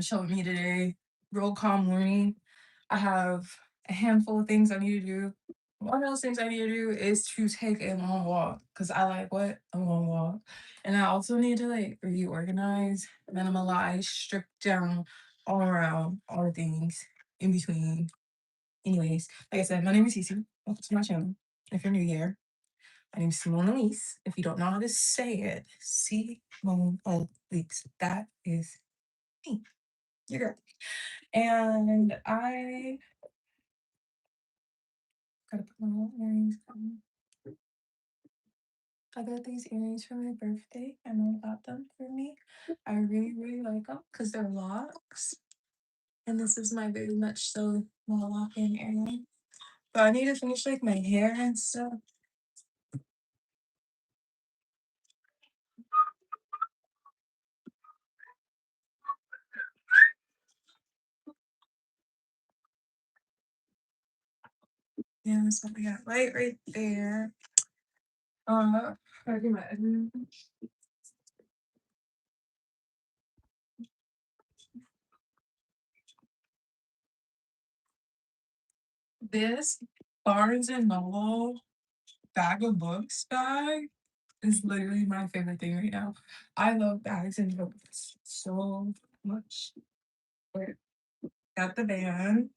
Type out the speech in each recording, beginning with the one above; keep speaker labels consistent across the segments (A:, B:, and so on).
A: show with me today. Real calm morning. I have a handful of things I need to do. One of those things I need to do is to take a long walk because I like what? A long walk. And I also need to like reorganize, minimalize, strip down all around all the things in between. Anyways, like I said, my name is CiCi. Welcome to my channel. If you're new here, my name is Simone Elise. If you don't know how to say it, Simone Elise. That is me, your girl. And I gotta put my little earrings on. I got these earrings for my birthday. I know about them for me. I really, really like them because they're locks. And this is my very much so well lock-in earring. But I need to finish like my hair and stuff. Yeah, that's what we got right there. I do my editing. This Barnes and Noble bag of books bag is literally my favorite thing right now. I love bags and books so much. Wait, got the band.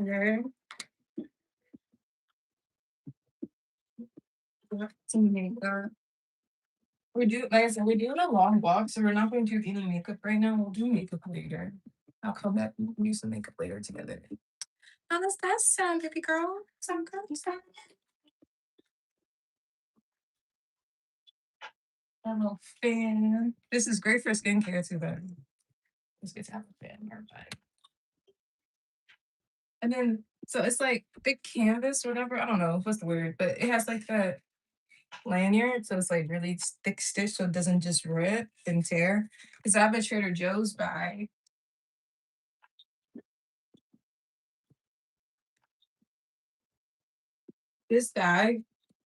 A: Okay. Got some makeup. Like I said, we're doing a long walk, so we're not going to do any makeup right now. We'll do makeup later. I'll come back and do some makeup later together. How does that sound, baby girl? Sound good? You sound a little fan. This is great for skincare too, but it's good to have a fan nearby. And then, so it's like thick canvas or whatever. I don't know what's the word, but it has like that lanyard, so it's like really thick stitch, so it doesn't just rip and tear. Because I have a Trader Joe's bag. This bag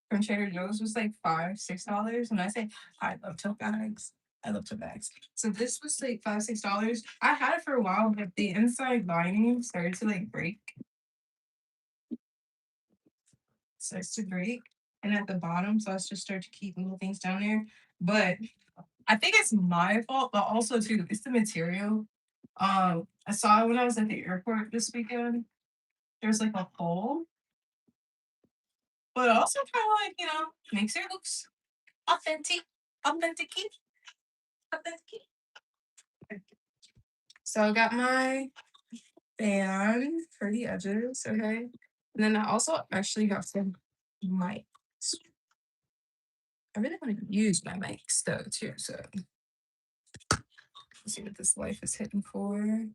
A: from Trader Joe's was like $5, $6. And I say I love tote bags. I love tote bags. So this was like $5, $6. I had it for a while, but the inside lining started to like break, starts to break. And at the bottom, so I just started to keep little things down there. But I think it's my fault, but also too, it's the material. I saw it when I was at the airport this weekend. There's like a hole, but also kind of like, makes it looks authentic, authentic, authentic. So I got my band for the edges, okay? And then I also actually got some mics. I really want to use my mics though too. So let's see what this life is hitting for. And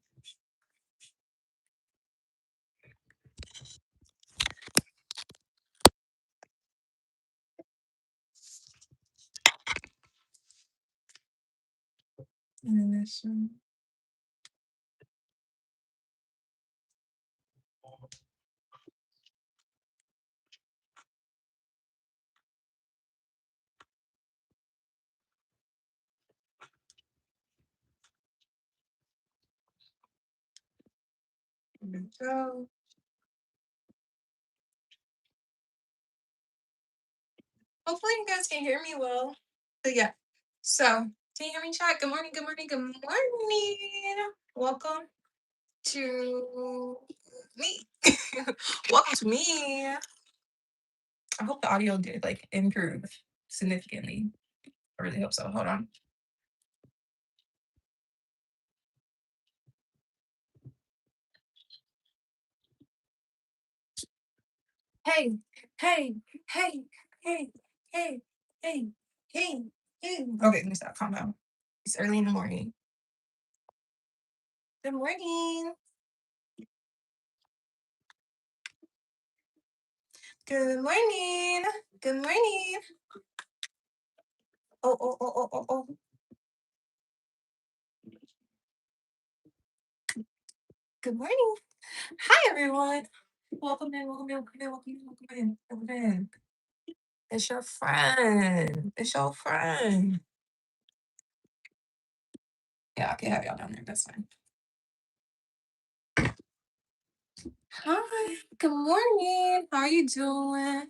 A: then this one. There we go. Hopefully you guys can hear me well. But yeah. So can you hear me, chat? Good morning, good morning, good morning. Welcome to me. Welcome to me. I hope the audio did like improve significantly. I really hope so. Hold on. Hey, hey, hey, hey, hey, hey, hey, hey. Okay, let me stop. Calm down. It's early in the morning. Good morning. Good morning. Good morning. Oh, oh, oh, oh, oh, oh. Good morning. Hi, everyone. Welcome in, welcome in, welcome in, welcome in, welcome in, welcome in. It's your friend. It's your friend. Yeah, I can have y'all down there. That's fine. Hi. Good morning. How are you doing?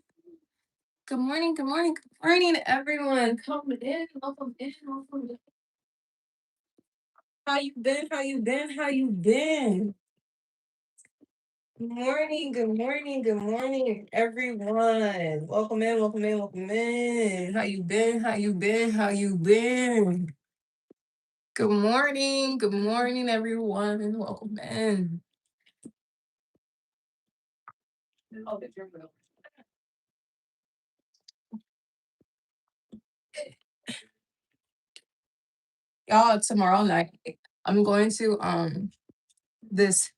A: Good morning. Good morning. Good morning, everyone. Come in. Welcome in. Welcome in. How you been? How you been? How you been? Good morning. Good morning. Good morning, everyone. Welcome in. Welcome in. Welcome in. How you been? How you been? How you been? Good morning. Good morning, everyone. Welcome in. Oh, the drink wheel. Y'all, tomorrow night, I'm going to this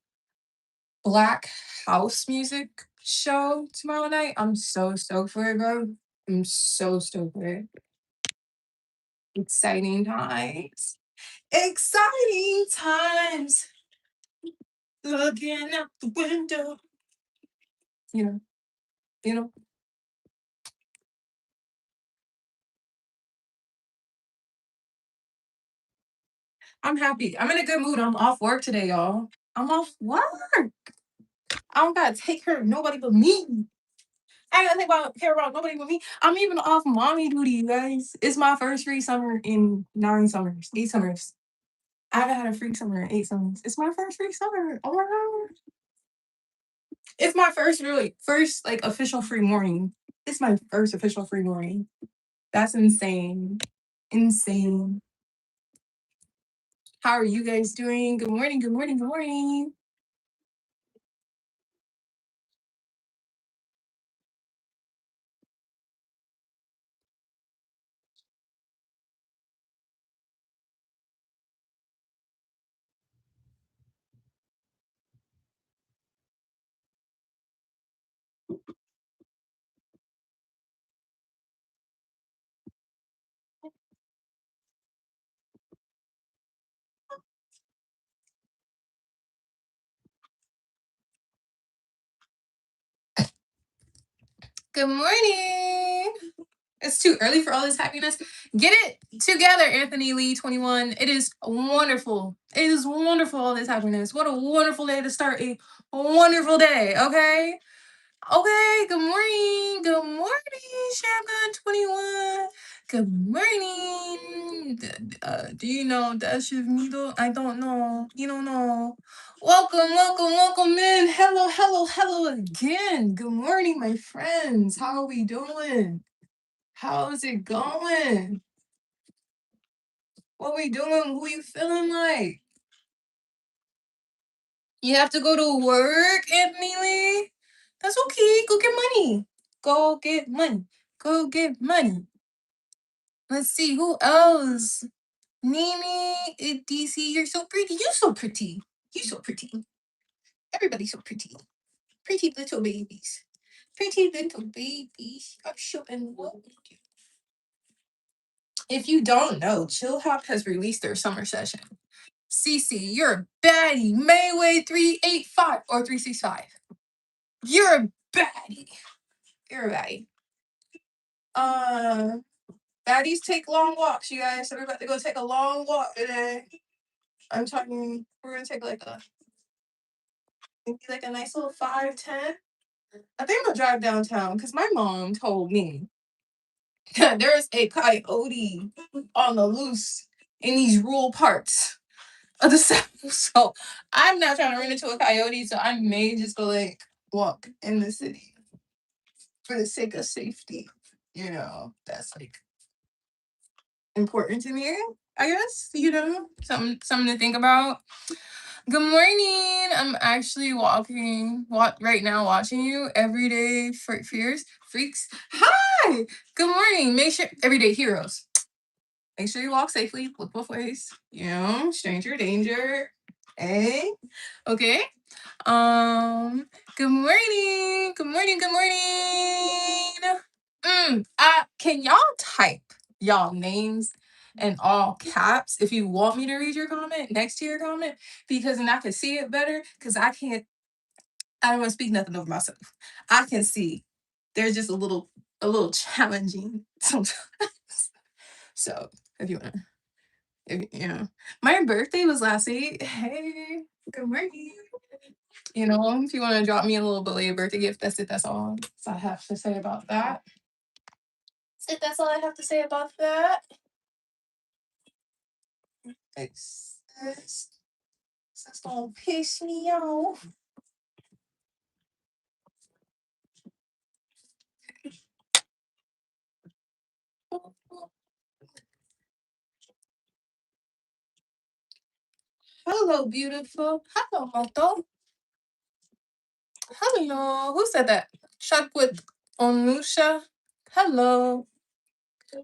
A: black house music show tomorrow night. I'm so stoked for it, bro. I'm so stoked for it. Exciting times. Exciting times. Looking out the window. You know, you know. I'm happy. I'm in a good mood. I'm off work today, y'all. I'm off work. I don't gotta take care of nobody but me. I ain't gotta care about nobody but me. I'm even off mommy duty, you guys. It's my first free summer in 9 summers, 8 summers. I haven't had a free summer in 8 summers. It's my first free summer. Oh my god. It's my first like official free morning. It's my first official free morning. That's insane. Insane. How are you guys doing? Good morning, good morning, good morning. Good morning. It's too early for all this happiness. Get it together, Anthony Lee 21. It is wonderful. It is wonderful, all this happiness. What a wonderful day to start a wonderful day, okay? Okay, good morning. Good morning, Shotgun 21. Good morning. Do you know Dash of Needle? I don't know. You don't know. Welcome, welcome, welcome in. Hello, hello, hello again. Good morning, my friends. How are we doing? How's it going? What we doing? Who you feeling like? You have to go to work, Anthony Lee? That's okay. Go get money. Go get money. Go get money. Let's see who else. Nene, DC, you're so pretty. You're so pretty. You're so pretty. Everybody's so pretty. Pretty little babies. Pretty little babies. I'm so in love with you. If you don't know, Chill Hop has released their summer session. CiCi, you're a baddie. Mayway 385 or 365. You're a baddie. You're a baddie. Uh, Baddies take long walks, you guys. So we're about to go take a long walk today. I'm talking, we're gonna take like maybe like a nice little 5-10. I think I'm gonna drive downtown because my mom told me that there's a coyote on the loose in these rural parts of the South. So I'm not trying to run into a coyote, so I may just go like walk in the city for the sake of safety. You know, that's like important to me, I guess. You know, something to think about. Good morning. I'm actually right now watching you everyday fears freaks. Hi. Good morning. Make sure everyday heroes. Make sure you walk safely. Look both ways. You know, stranger danger. Hey. Okay. Um. Good morning. Good morning. Good morning. Can y'all type y'all names in all caps if you want me to read your comment next to your comment? Because then I can see it better. Because I don't want to speak nothing over myself. I can see. They're just a little challenging sometimes. So if you wanna Yeah. My birthday was last week. Hey, good morning. If you want to drop me a little belated birthday gift, that's it. That's all. So I have to say about that. That's it. That's all I have to say about that. Fix this. This don't piss me off. Hello, beautiful. Hello, Moto. Hello. Who said that? Chuck with Onusha. Hello.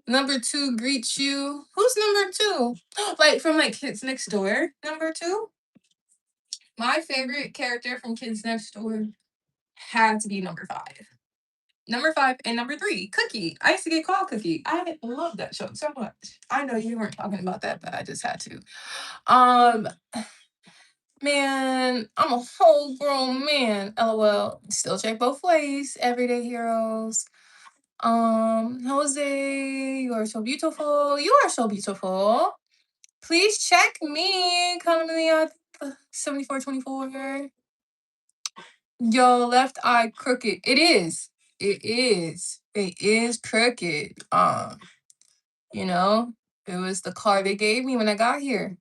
A: Number two greets you. Who's number two? Like from Kids Next Door. Number two. My favorite character from Kids Next Door had to be number five. Number five and number three, Cookie. I used to get called Cookie. I love that show so much. I know you weren't talking about that, but I just had to. Um, Man, I'm a whole grown man. LOL. Still check both ways. Everyday heroes. Jose, you are so beautiful. You are so beautiful. Please check me. Commonly at 7424. Yo, left eye crooked. It is. It is. It is crooked. You know, it was the car they gave me when I got here.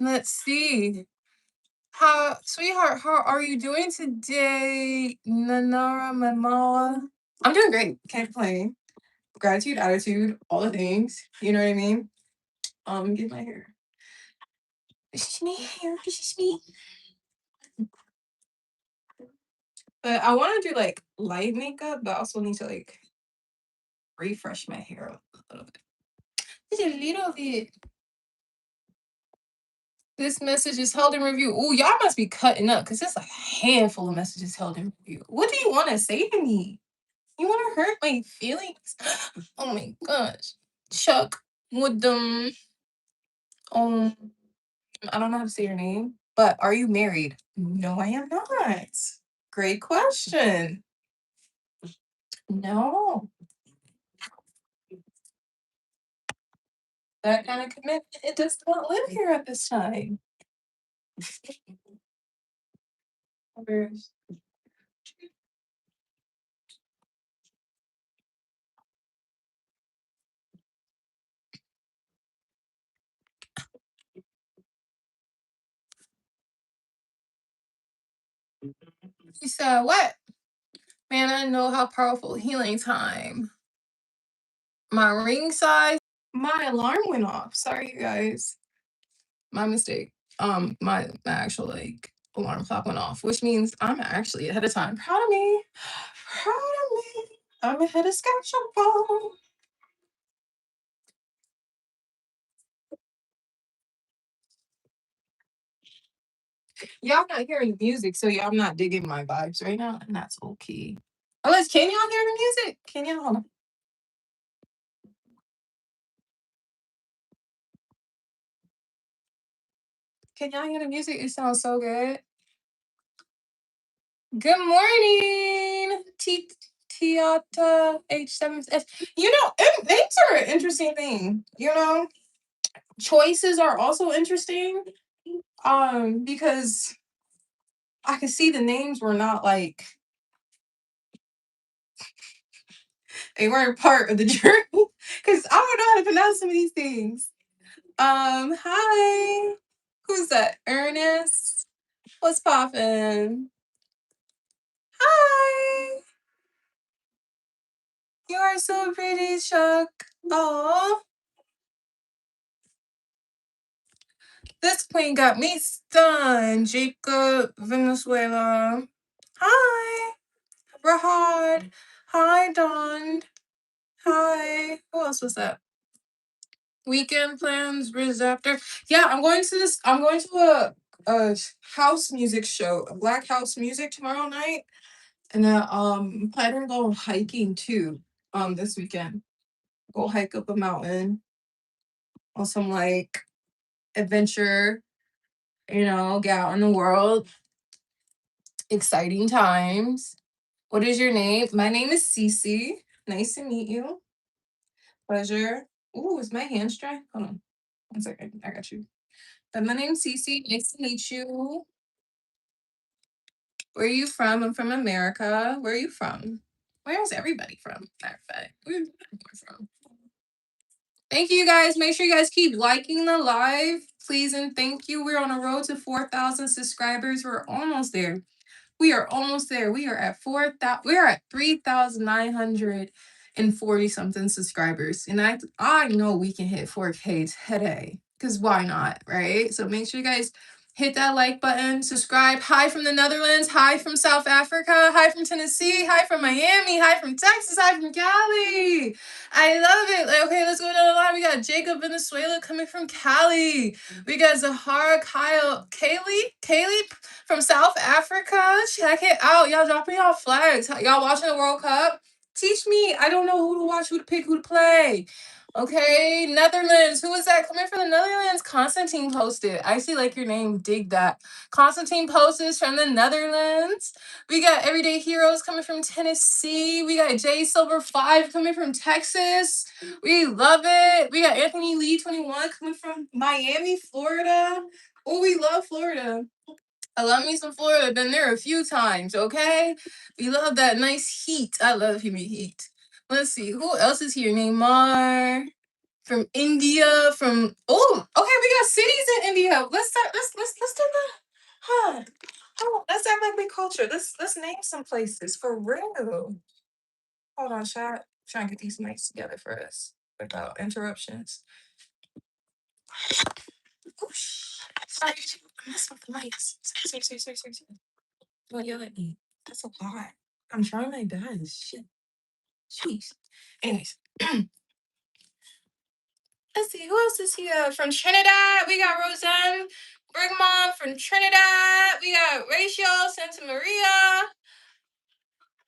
A: Let's see. How, sweetheart, how are you doing today? Nanara Mamala. I'm doing great. Can't complain. Gratitude, attitude, all the things. You know what I mean? Get my hair. This is my hair. This is me. But I want to do light makeup, but I also need to refresh my hair a little bit. Just a little bit. This message is held in review. Oh, y'all must be cutting up because it's a handful of messages held in review. What do you want to say to me? You want to hurt my feelings? Oh my gosh. Chuck with them. Um, I don't know how to say your name, but are you married? No, I am not. Great question. No. That kind of commitment, it does not live here at this time. He said, what? Man, I know how powerful healing time. My ring size. My alarm went off. Sorry, you guys. My mistake. My actual alarm clock went off, which means I'm actually ahead of time. Proud of me. Proud of me. I'm ahead of schedule. Y'all not hearing music, so y'all not digging my vibes right now, and that's okay. Unless, can y'all hear the music? Can y'all? Hold on. Can y'all hear the music? It sounds so good. Good morning, Tiata H7S. Names are an interesting thing. Choices are also interesting. Because I could see the names were not they weren't part of the journey. Because I don't know how to pronounce some of these things. Hi. Who's that? Ernest? What's poppin'? Hi. You are so pretty, Chuck. Oh, this queen got me stunned. Jacob, Venezuela. Hi. Rahad. Hi, Don. Hi. Who else was that? Weekend plans, Riz after. Yeah, I'm going to this. I'm going to a house music show, a black house music tomorrow night, and planning to go hiking too. This weekend, go hike up a mountain on some adventure. Get out in the world. Exciting times. What is your name? My name is CiCi. Nice to meet you. Pleasure. Ooh, is my hand dry? Hold on. 1 second. I got you. But my name's CiCi. Nice to meet you. Where are you from? I'm from America. Where are you from? Where is everybody from? Matter of fact, where's everyone from? Thank you guys. Make sure you guys keep liking the live, please and thank you. We're on a road to 4,000 subscribers. We're almost there. We are almost there. We are at 4,000. We are at 3,940 something subscribers, and I know we can hit 4K today. Cause why not, right? So make sure you guys hit that like button, subscribe. Hi from the Netherlands. Hi from South Africa. Hi from Tennessee. Hi from Miami. Hi from Texas. Hi from Cali. I love it. Like, okay, let's go down the line. We got Jacob Venezuela coming from Cali. We got Zahara Kaylee from South Africa. Check it out. Y'all dropping y'all flags. Y'all watching the World Cup? Teach me. I don't know who to watch, who to pick, who to play. Okay, Netherlands. Who is that coming from the Netherlands? Constantine posted. I see like your name. Dig that. Constantine posted from the Netherlands. We got Everyday Heroes coming from Tennessee. We got J Silver 5 coming from Texas. We love it. We got Anthony Lee 21 coming from Miami, Florida. Oh, we love Florida. I love me some Florida. Been there a few times, okay? We love that nice heat. I love humid heat. Let's see. Who else is here? Neymar. From India. Okay, we got cities in India. Let's do that. Huh. Let's act like we culture. Let's name some places for real. Hold on, chat. Trying to get these mics together for us without interruptions. Oosh. Sorry, I'm messing with the mics. Sorry. Don't yell at me. That's a lot. I'm trying my best. Shit. Jeez. Anyways, let's see who else is here from Trinidad. We got Roseanne Brigmont from Trinidad. We got Rachel Santa Maria.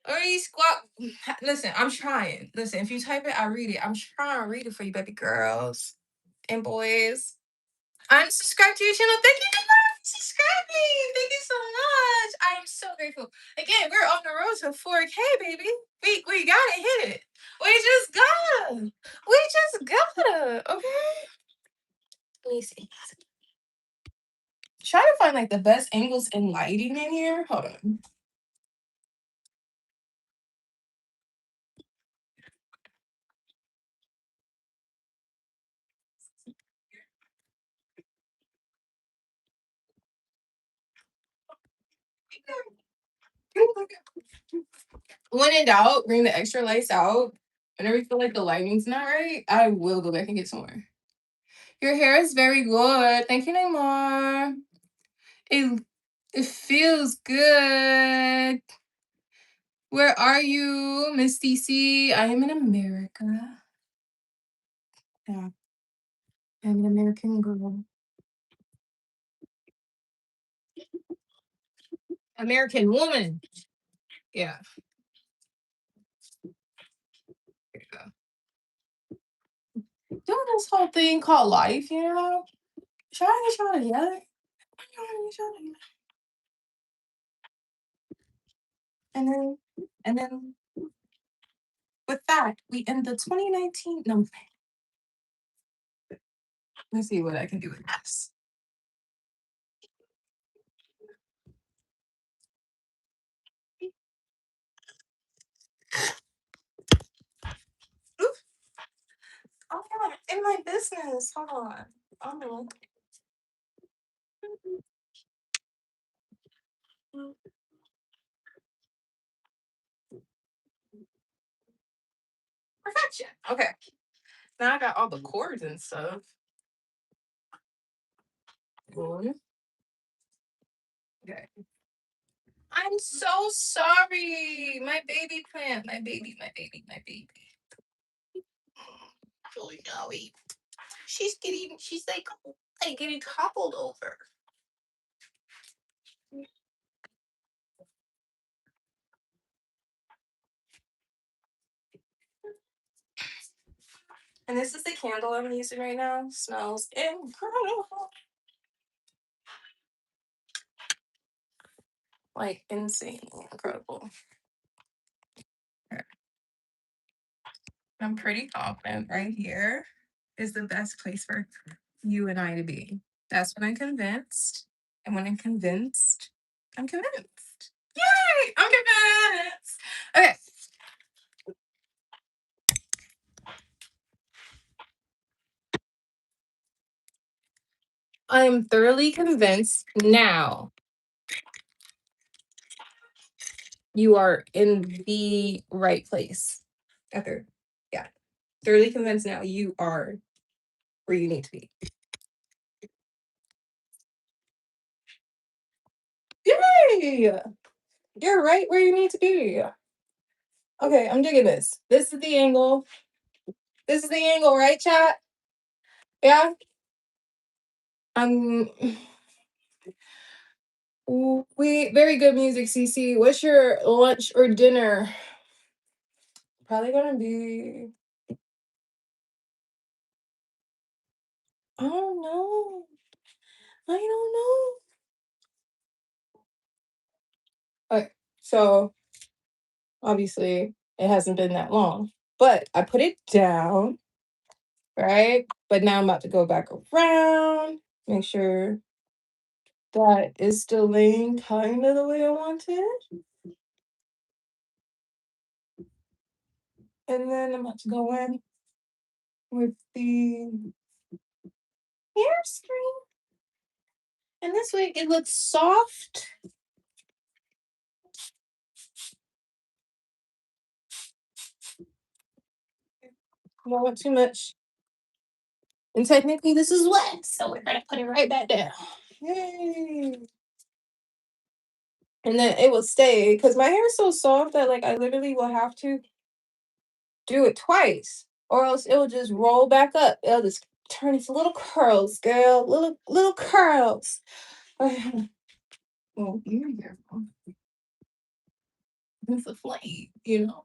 A: Already squat. Listen, I'm trying. Listen, if you type it, I read it. I'm trying to read it for you, baby girls and boys. I'm subscribed to your channel. Thank you for subscribing. Thank you so much. I am so grateful. Again, we're on the road to 4K, baby. We gotta hit it. We just gotta. Okay. Let me see. Try to find like the best angles and lighting in here. Hold on. When in doubt, bring the extra lights out. Whenever you feel like the lighting's not right, I will go back and get some more. Your hair is very good. Thank you, Neymar. It it feels good. Where are you, Miss DC? I am in America. Yeah, I'm an American girl. American woman. Yeah. There you go. Doing this whole thing called life, you know? Trying to get y'all together. Trying to get y'all together. And then with that, we end the 2019. No, let's see what I can do with this. Oof. Oh yeah, in my business. Hold on. Oh. Perfection. Okay. Now I got all the cords and stuff. Boom. Okay. I'm so sorry. My baby plant. My baby. Really Joey. She's like getting toppled over. And this is the candle I'm using right now. Smells incredible. Like insanely incredible. I'm pretty confident right here. is the best place for you and I to be. That's when I'm convinced. And when I'm convinced, I'm convinced. Yay! I'm convinced. Okay. I am thoroughly convinced now you are in the right place. After, yeah. Thoroughly convinced now you are where you need to be. Yay! You're right where you need to be. Okay, I'm digging this. This is the angle. This is the angle, right, chat? Yeah. I'm we very good music, CC. What's your lunch or dinner? Probably gonna be I don't know. I don't know. Okay, so obviously it hasn't been that long. But I put it down, right? But now I'm about to go back around, make sure that is still laying kind of the way I want it. And then I'm about to go in with the hairspray. And this way it looks soft. I don't want too much. And technically this is wet, so we're gonna put it right back down. Yay. And then it will stay because my hair is so soft that like I literally will have to do it twice. Or else it will just roll back up. It'll just turn into little curls, girl. Little curls. Well, you're careful. It's a flame, you know.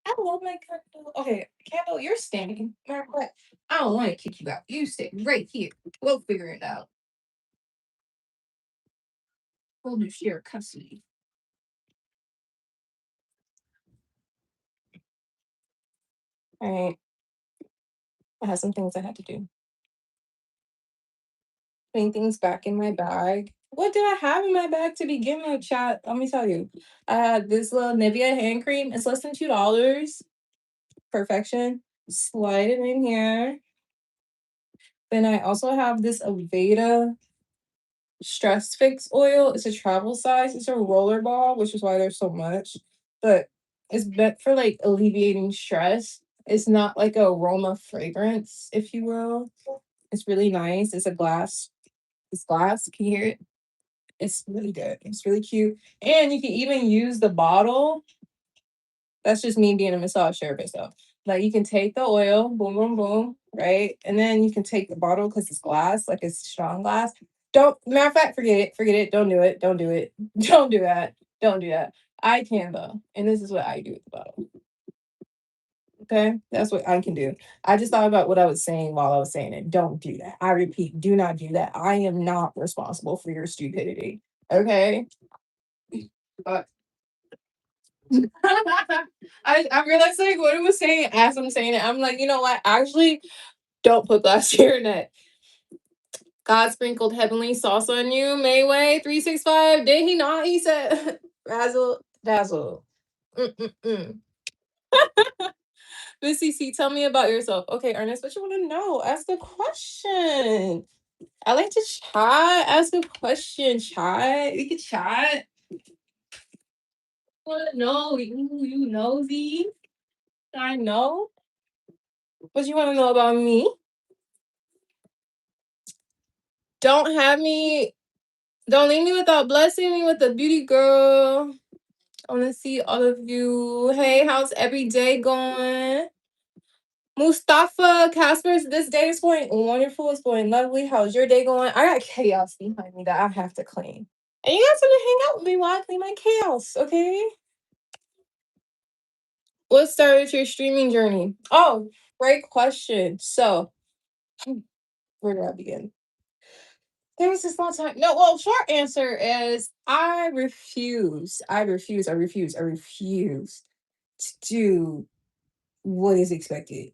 A: I love my candle. Okay, candle, you're standing. Matter of fact, I don't want to kick you out. You stay right here. We'll figure it out. We'll do share custody. All right. I have some things I had to do. Putting things back in my bag. What did I have in my bag to begin with, chat? Let me tell you. I had this little Nivea hand cream. It's less than $2. Perfection. Slide it in here. Then I also have this Aveda Stress Fix oil. It's a travel size. It's a roller ball, which is why there's so much. But it's meant for like alleviating stress. It's not like a aroma fragrance, if you will. It's really nice. It's a glass. It's glass. Can you hear it? It's really good. It's really cute. And you can even use the bottle. That's just me being a massage therapist though. Like you can take the oil, boom, boom, boom, right? And then you can take the bottle because it's glass, like it's strong glass. Don't matter of fact, forget it. Don't do it. Don't do it. Don't do that. Don't do that. I can though. And this is what I do with the bottle. Okay. That's what I can do. I just thought about what I was saying while I was saying it. Don't do that. I repeat, do not do that. I am not responsible for your stupidity. Okay. But I realized like what it was saying as I'm saying it. I'm like, you know what? Actually, don't put glass to your neck. God sprinkled heavenly sauce on you, Mayway 365. Did he not? He said razzle dazzle. Mm-mm-mm. Miss CC, tell me about yourself. Okay, Ernest, what you want to know? Ask a question. I like to chat. Ask a question. Chat. We can chat. Want to know? You nosy? I know. What you want to know about me? Don't have me. Don't leave me without blessing me with a beauty girl. I want to see all of you. Hey, how's every day going? Mustafa, Casper's, this day is going wonderful. It's going lovely. How's your day going? I got chaos behind me that I have to clean. And you guys want to hang out with me while I clean my chaos, okay? What started your streaming journey? Oh, great question. So, where do I begin? There was this one time. No, well, short answer is I refuse. I refuse. I refuse. I refuse to do what is expected.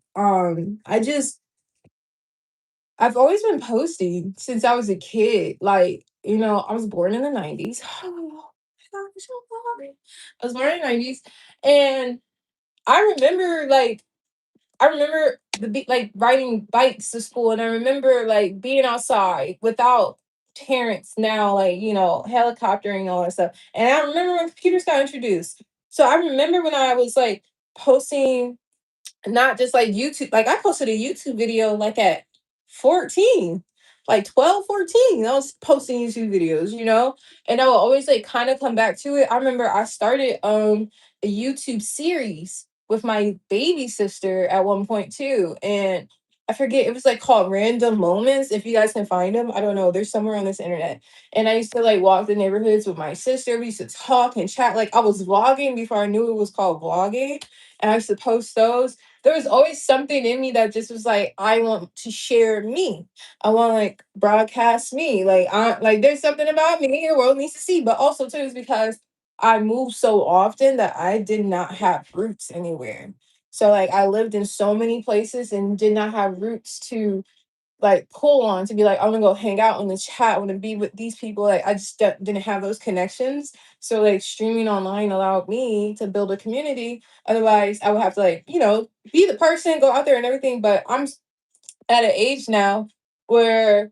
A: I've always been posting since I was a kid. Like, I was born in the 90s. Oh my gosh, I was born in the 90s. And I remember like I remember like riding bikes to school, and I remember like being outside without parents now, like helicoptering and all that stuff. And I remember when computers got introduced. So I remember when I was like posting, not just like YouTube. Like I posted a YouTube video like at 14, like 12, 14. I was posting YouTube videos. And I would always like kind of come back to it. I remember I started a YouTube series with my baby sister at one point too. And I forget, it was like called Random Moments. If you guys can find them, I don't know. They're somewhere on this internet. And I used to like walk the neighborhoods with my sister. We used to talk and chat. Like I was vlogging before I knew it was called vlogging. And I used to post those. There was always something in me that just was like, I want to share me. I want to like broadcast me. Like there's something about me the world needs to see. But also too is because I moved so often that I did not have roots anywhere. So like I lived in so many places and did not have roots to like pull on to be like, I want to go hang out in the chat, I want to be with these people. Like I just didn't have those connections. So like streaming online allowed me to build a community. Otherwise, I would have to like, be the person, go out there and everything. But I'm at an age now where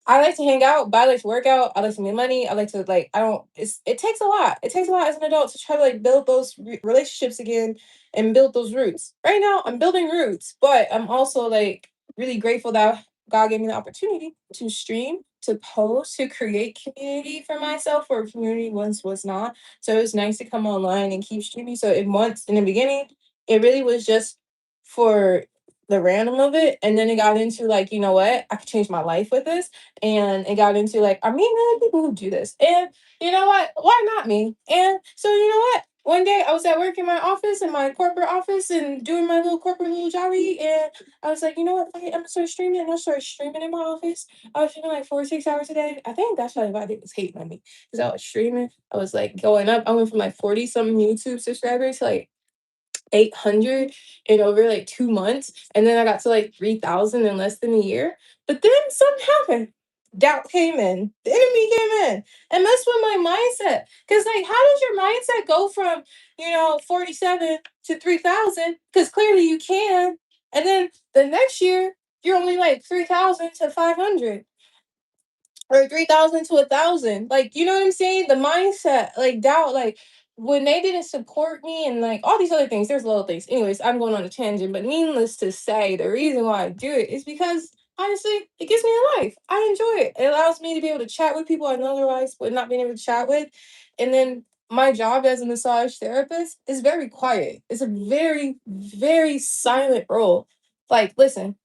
A: I like to hang out, but I like to work out. I like to make money. I like to like. I don't. It takes a lot. It takes a lot as an adult to try to like build those relationships again and build those roots. Right now, I'm building roots, but I'm also like really grateful that God gave me the opportunity to stream, to post, to create community for myself, where community once was not. So it was nice to come online and keep streaming. So it once in the beginning, it really was just for the random of it, and then it got into like, you know what, I could change my life with this, and it got into like, I mean, there are people who do this, and you know what? Why not me? And so you know what? One day I was at work in my office, in my corporate office, and doing my little corporate little jobby, and I was like, you know what? I'm gonna start streaming, and I started streaming in my office. I was streaming like 4 or 6 hours a day. I think that's why everybody was hating on me because I was streaming. I was like going up. I went from like 40 something YouTube subscribers to like 800 in over like 2 months. And then I got to like 3,000 in less than a year. But then something happened. Doubt came in. The enemy came in and messed with my mindset. Because, like, how does your mindset go from, 47 to 3,000? Because clearly you can. And then the next year, you're only like 3,000 to 500 or 3,000 to 1,000. Like, you know what I'm saying? The mindset, like doubt, like when they didn't support me and like all these other things, there's little things. Anyways, I'm going on a tangent, but needless to say, the reason why I do it is because honestly, it gives me a life. I enjoy it. It allows me to be able to chat with people I otherwise would not be able to chat with. And then my job as a massage therapist is very quiet. It's a very, very silent role. Like, listen,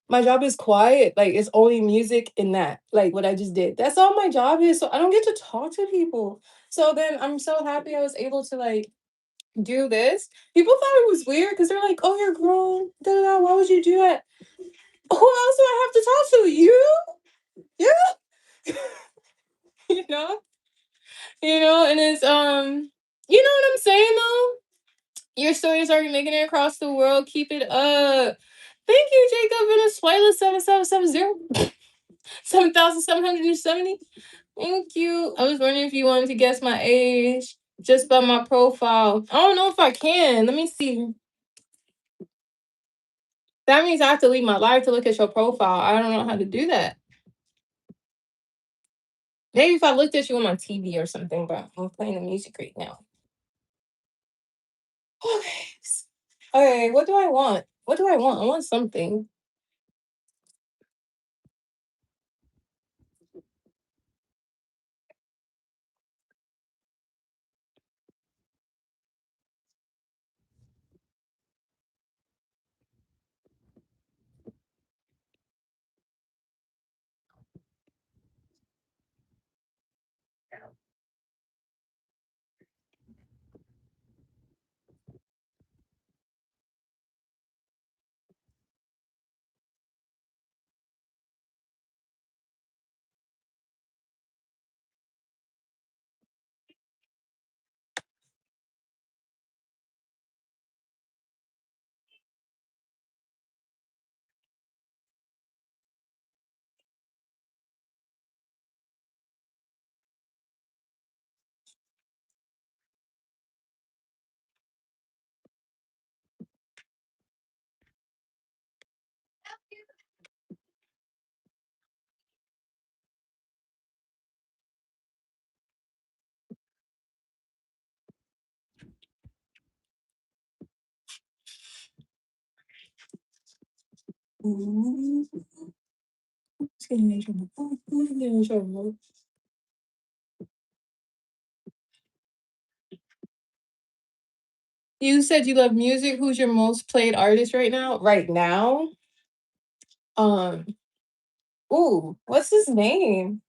A: my job is quiet. Like it's only music in that. Like what I just did. That's all my job is. So I don't get to talk to people. So then I'm so happy I was able to like do this. People thought it was weird because they're like, "Oh, you're grown. Da, da, da. Why would you do that? Who else do I have to talk to? You? Yeah." you know. And it's you know what I'm saying though. Your stories are making it across the world. Keep it up. Thank you, Jacob Venezuela 7770. 7,770. Thank you. I was wondering if you wanted to guess my age just by my profile. I don't know if I can. Let me see. That means I have to leave my live to look at your profile. I don't know how to do that. Maybe if I looked at you on my TV or something, but I'm playing the music right now. Okay. Okay, what do I want? What do I want? I want something. Ooh, who's getting in trouble? Who's getting in trouble? You said you love music. Who's your most played artist right now? Right now? Um, ooh, what's his name?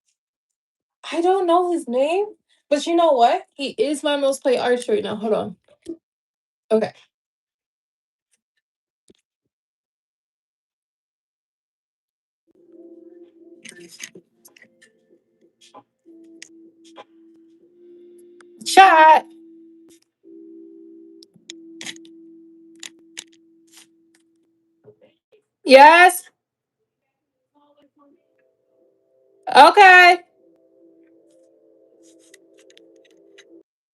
A: I don't know his name, but you know what? He is my most played artist right now. Hold on. Okay. Chat. Yes. Okay.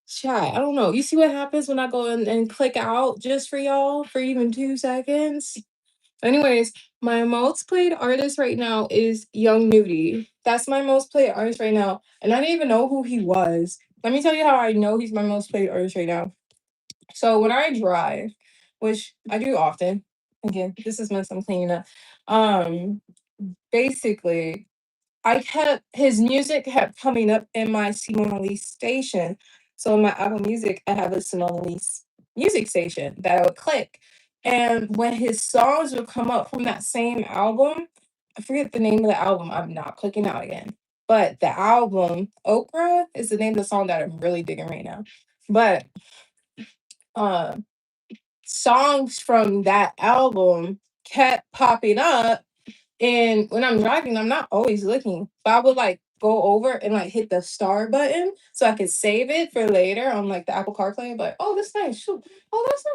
A: Chat. I don't know. You see what happens when I go in and click out just for y'all for even 2 seconds? Anyways, my most played artist right now is Young Nudie. That's my most played artist right now. And I didn't even know who he was. Let me tell you how I know he's my most played artist right now. So when I drive, which I do often, again, this is when I'm cleaning up. Um, basically, I kept his music kept coming up in my Simone Elise station. So in my Apple Music, I have a Simone Elise music station that I would click. And when his songs would come up from that same album, I forget the name of the album. I'm not clicking out again. But the album, Okra, is the name of the song that I'm really digging right now. But uh, songs from that album kept popping up, and when I'm driving, I'm not always looking, but I would like go over and like hit the star button so I could save it for later on like the Apple CarPlay. But oh, that's nice. Shoot. Oh, that's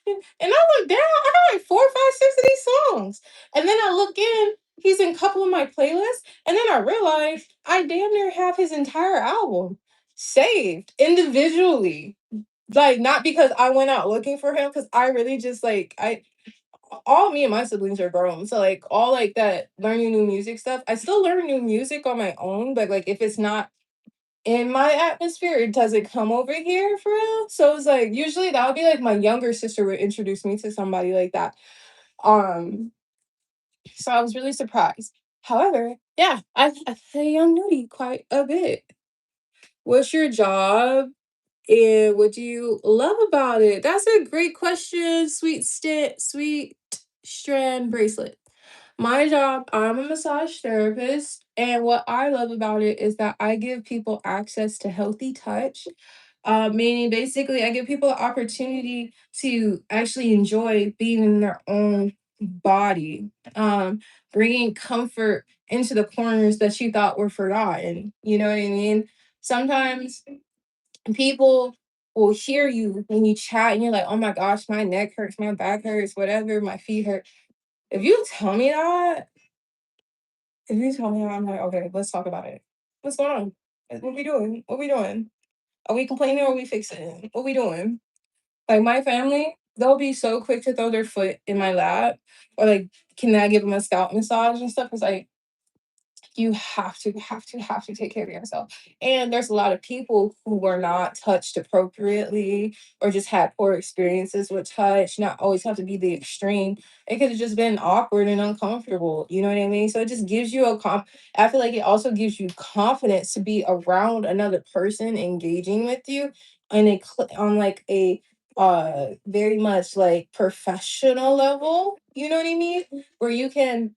A: nice. And I look down, I got like 4, 5, 6 of these songs. And then I look in, he's in a couple of my playlists. And then I realize I damn near have his entire album saved individually. Like, not because I went out looking for him, because I really just like, I all me and my siblings are grown. So like all like that learning new music stuff. I still learn new music on my own, but like if it's not in my atmosphere, it doesn't come over here for real. So it's like usually that would be like my younger sister would introduce me to somebody like that. Um, so I was really surprised. However, yeah, I play Young Nudie quite a bit. What's your job? And what do you love about it? That's a great question, sweet strand bracelet. My job, I'm a massage therapist, and what I love about it is that I give people access to healthy touch. Meaning basically, I give people the opportunity to actually enjoy being in their own body, bringing comfort into the corners that you thought were forgotten. You know what I mean? Sometimes people will hear you when you chat and you're like, oh my gosh, my neck hurts, my back hurts, whatever, my feet hurt. If you tell me that, if you tell me that, I'm like, okay, let's talk about it. What's going on? What we doing? What we doing? Are we complaining or are we fixing it? What we doing? Like my family, they'll be so quick to throw their foot in my lap or like, can I give them a scalp massage and stuff? It's like, you have to take care of yourself. And there's a lot of people who were not touched appropriately or just had poor experiences with touch, not always have to be the extreme. It could have just been awkward and uncomfortable. You know what I mean? So it just gives you I feel like it also gives you confidence to be around another person engaging with you on like a very much like professional level. You know what I mean? Where you can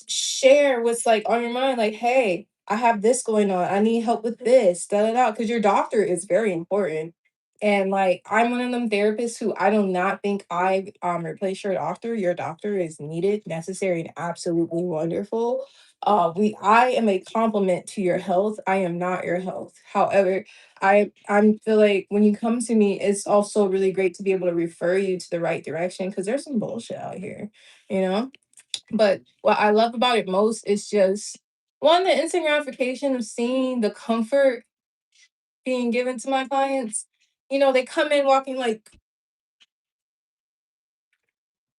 A: share what's like on your mind, like, hey, I have this going on, I need help with this, da da da, because your doctor is very important. And like I'm one of them therapists who I do not think I replace your doctor is needed, necessary, and absolutely wonderful. I am a complement to your health, I am not your health. However, I feel like when you come to me, it's also really great to be able to refer you to the right direction because there's some bullshit out here, you know. But what I love about it most is just one, the instant gratification of seeing the comfort being given to my clients. You know, they come in walking like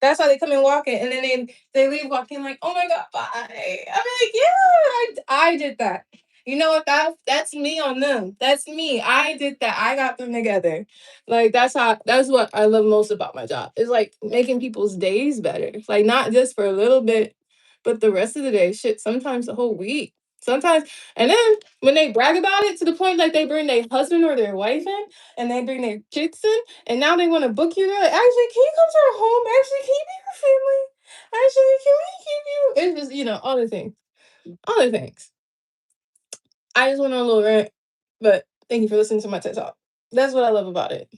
A: that's how they come in walking, and then they leave walking like, oh my god, bye. I'm like, yeah, I did that. You know what? That's me on them. That's me. I did that. I got them together. Like that's what I love most about my job. It's like making people's days better. Like not just for a little bit, but the rest of the day. Shit, sometimes the whole week. Sometimes and then when they brag about it to the point like they bring their husband or their wife in and they bring their kids in and now they want to book you, they're like, actually, can you come to our home? Actually, can you be your family? Actually, can we keep you? It's just, all the things. All the things. I just went on a little rant, but thank you for listening to my TED Talk. That's what I love about it.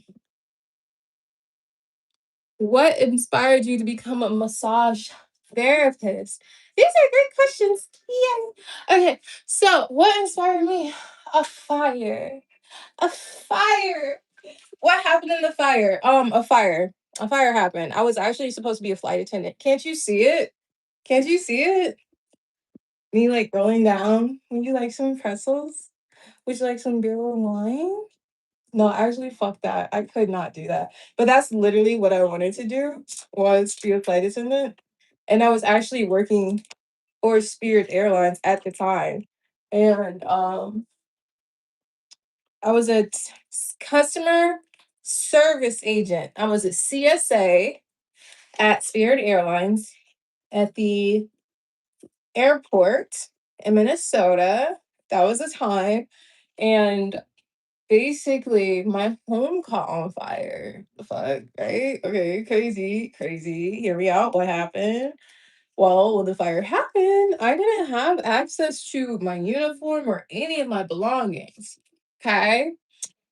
A: What inspired you to become a massage therapist? These are great questions. Yay. Okay, so what inspired me? A fire. A fire. What happened in the fire? A fire. A fire happened. I was actually supposed to be a flight attendant. Can't you see it? Can't you see it? Me like rolling down. Would you like some pretzels? Would you like some beer or wine? No, actually, fuck that. I could not do that. But that's literally what I wanted to do was be a flight attendant. And I was actually working for Spirit Airlines at the time. And I was a customer service agent. I was a CSA at Spirit Airlines at the airport in Minnesota. That was the time. And basically, my home caught on fire. The fuck, right? Okay, crazy, crazy. Hear me out. What happened? Well, when the fire happened, I didn't have access to my uniform or any of my belongings. Okay.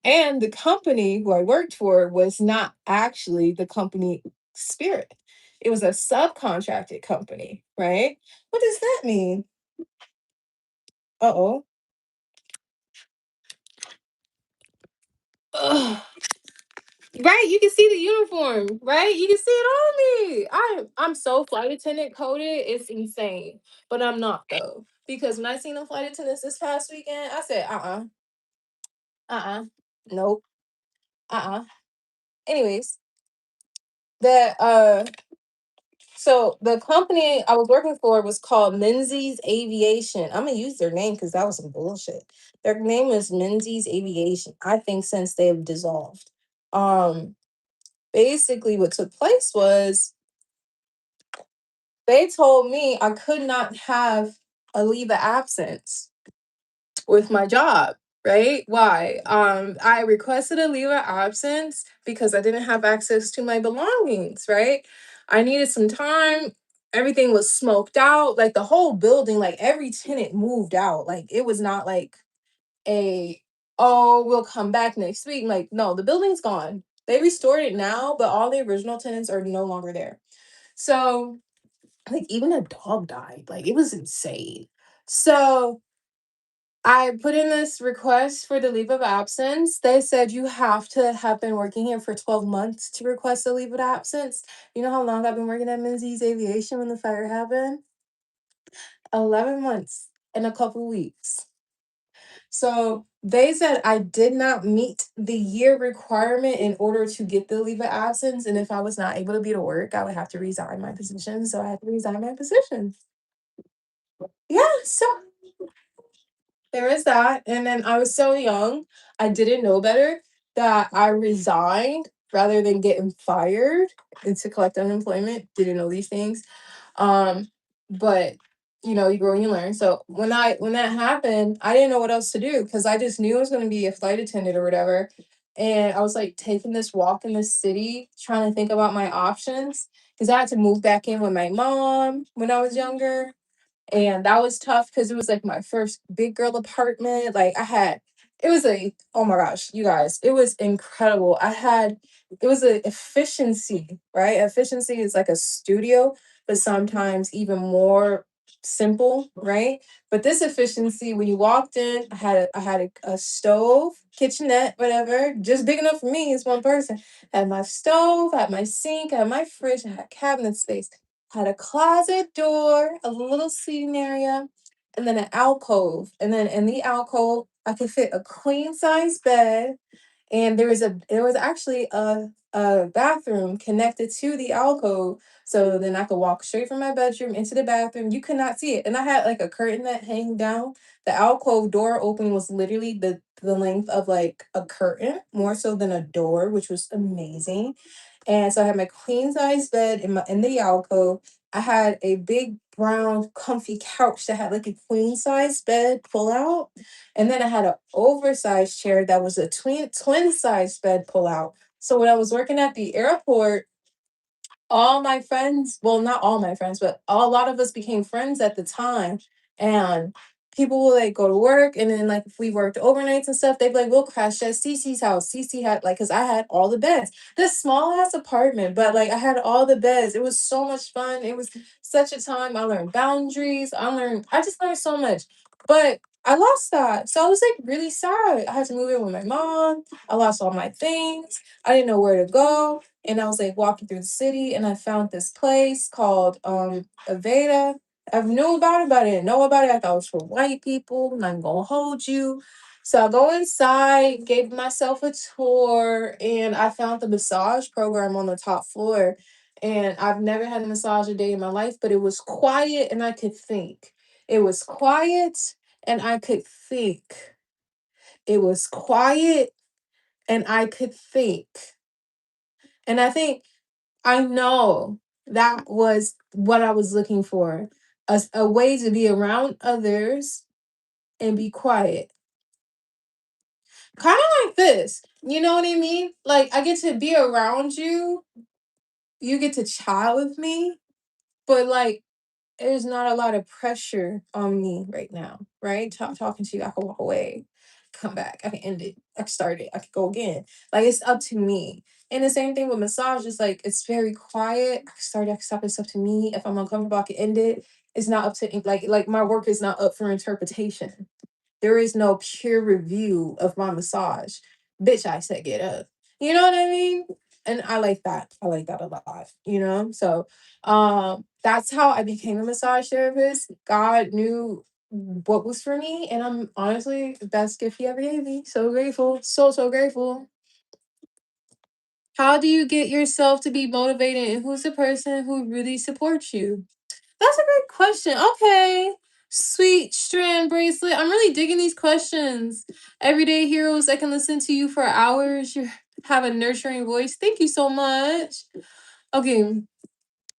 A: And the company who I worked for was not actually the company Spirit. It was a subcontracted company, right? What does that mean? Uh oh. Right, you can see the uniform, right? You can see it on me. I'm so flight attendant coded, it's insane. But I'm not though. Because when I seen the flight attendants this past weekend, I said, uh-uh, nope, uh-uh. Anyways, the so the company I was working for was called Menzies Aviation. I'm gonna use their name because that was some bullshit. Their name is Menzies Aviation. I think since they've dissolved. Um Basically what took place was they told me I could not have a leave of absence with my job, right? Why? I requested a leave of absence because I didn't have access to my belongings, right? I needed some time. Everything was smoked out, like the whole building, like every tenant moved out. Like it was not like a oh, we'll come back next week. Like, no, the building's gone. They restored it now, but all the original tenants are no longer there. So like even a dog died. Like it was insane. So I put in this request for the leave of absence. They said you have to have been working here for 12 months to request a leave of absence. You know how long I've been working at Menzies Aviation when the fire happened? 11 months and a couple weeks. So they said I did not meet the year requirement in order to get the leave of absence. And if I was not able to be to work, I would have to resign my position. So I had to resign my position. Yeah, so there is that. And then I was so young, I didn't know better that I resigned rather than getting fired and to collect unemployment. Didn't know these things. But you grow and you learn. So when that happened, I didn't know what else to do because I just knew I was gonna be a flight attendant or whatever. And I was like taking this walk in the city, trying to think about my options. Because I had to move back in with my mom when I was younger. And that was tough because it was like my first big girl apartment. Like it was oh my gosh, you guys, it was incredible. It was a efficiency, right? Efficiency is like a studio, but sometimes even more simple, right? But this efficiency, when you walked in, I had a stove, kitchenette, whatever, just big enough for me as one person. I had my stove, I had my sink, I had my fridge, I had cabinet space, had a closet door, a little seating area, and then an alcove. And then in the alcove, I could fit a queen size bed and there was actually a bathroom connected to the alcove. So then I could walk straight from my bedroom into the bathroom. You could not see it. And I had like a curtain that hang down. The alcove door opening was literally the length of like a curtain, more so than a door, which was amazing. And so I had my queen size bed in the alcove. I had a big brown comfy couch that had like a queen size bed pull out. And then I had an oversized chair that was a twin size bed pull out. So when I was working at the airport, all my friends, well, not all my friends, but a lot of us became friends at the time. And people will like go to work, and then like if we worked overnights and stuff, they'd be like, we'll crash at CiCi's house. CiCi had like, cause I had all the beds. This small ass apartment, but like I had all the beds. It was so much fun. It was such a time. I learned boundaries. I just learned so much. But I lost that. So I was like really sad. I had to move in with my mom. I lost all my things. I didn't know where to go, and I was like walking through the city, and I found this place called Aveda. I knew about it, but I didn't know about it. I thought it was for white people. I'm not gonna hold you. So I go inside, gave myself a tour, and I found the massage program on the top floor. And I've never had a massage a day in my life, but it was quiet and I could think. It was quiet and I could think. It was quiet and I could think. And I think I know that was what I was looking for, a way to be around others and be quiet. Kind of like this. You know what I mean? Like, I get to be around you, you get to chat with me, but like, there's not a lot of pressure on me right now, right? Talking to you, I can walk away, come back, I can end it, I can start it, I can go again. Like it's up to me. And the same thing with massage, it's like it's very quiet. I can start it, I can stop, it's up to me. If I'm uncomfortable, I can end it. It's not up to like my work is not up for interpretation. There is no peer review of my massage. Bitch, I said get up. You know what I mean? And I like that. I like that a lot, you know? So that's how I became a massage therapist. God knew what was for me, and I'm honestly the best gift he ever gave me. So grateful. So grateful. How do you get yourself to be motivated, and who's the person who really supports you? That's a great question. Okay. Sweet strand bracelet. I'm really digging these questions. Everyday heroes, I can listen to you for hours. You have a nurturing voice. Thank you so much. Okay.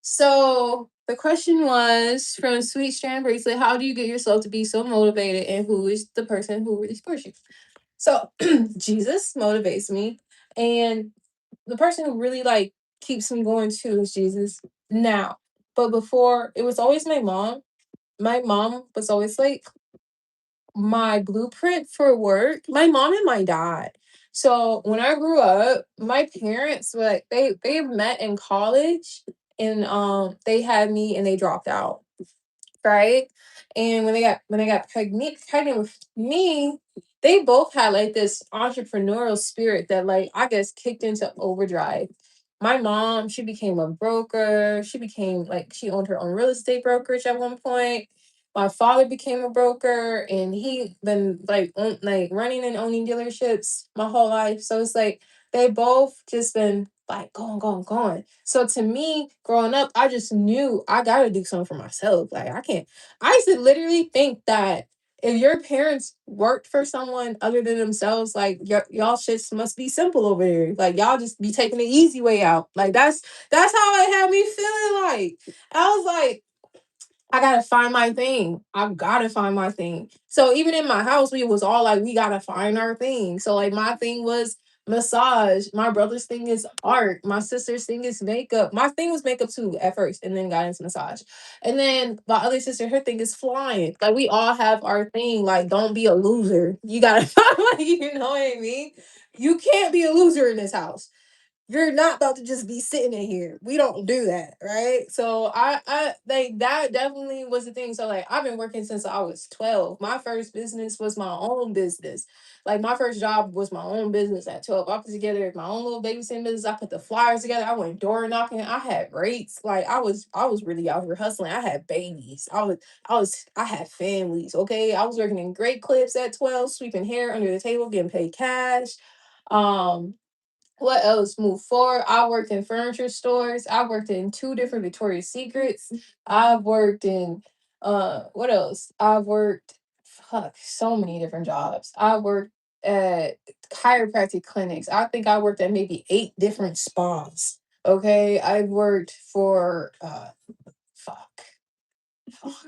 A: So the question was from Sweet Strand Bracelet, how do you get yourself to be so motivated, and who is the person who really supports you? So Jesus motivates me. And the person who really like keeps me going too is Jesus now. But before, it was always my mom. My mom was always like my blueprint for work. My mom and my dad. So when I grew up, my parents were like they met in college, and they had me and they dropped out, right? And when they got pregnant with me, they both had like this entrepreneurial spirit that like I guess kicked into overdrive. My mom, she became a broker. She became like she owned her own real estate brokerage at one point. My father became a broker, and he been like like running and owning dealerships my whole life. So it's like they both just been like going. So to me, growing up, I just knew I gotta do something for myself. Like I can't. I used to literally think that if your parents worked for someone other than themselves, like y'all shits must be simple over there. Like y'all just be taking the easy way out. Like that's how it had me feeling. Like I was like, I gotta find my thing. I gotta find my thing. So even in my house, we was all like, we gotta find our thing. So like my thing was massage. My brother's thing is art. My sister's thing is makeup. My thing was makeup too at first, and then got into massage. And then my other sister, her thing is flying. Like we all have our thing. Like don't be a loser. You gotta find like you know what I mean. You can't be a loser in this house. You're not about to just be sitting in here. We don't do that, right? So I like that definitely was the thing. So like I've been working since I was 12. My first business was my own business. Like my first job was my own business at 12. I put together my own little babysitting business. I put the flyers together. I went door knocking. I had rates. Like I was really out here hustling. I had babies. I had families. Okay. I was working in great clips at 12, sweeping hair under the table, getting paid cash. Um, what else? Move forward. I worked in furniture stores. I worked in two different Victoria's Secrets. I've worked in what else? I've worked so many different jobs. I worked at chiropractic clinics. I think I worked at maybe 8 different spas. Okay. I worked for fuck. Fuck.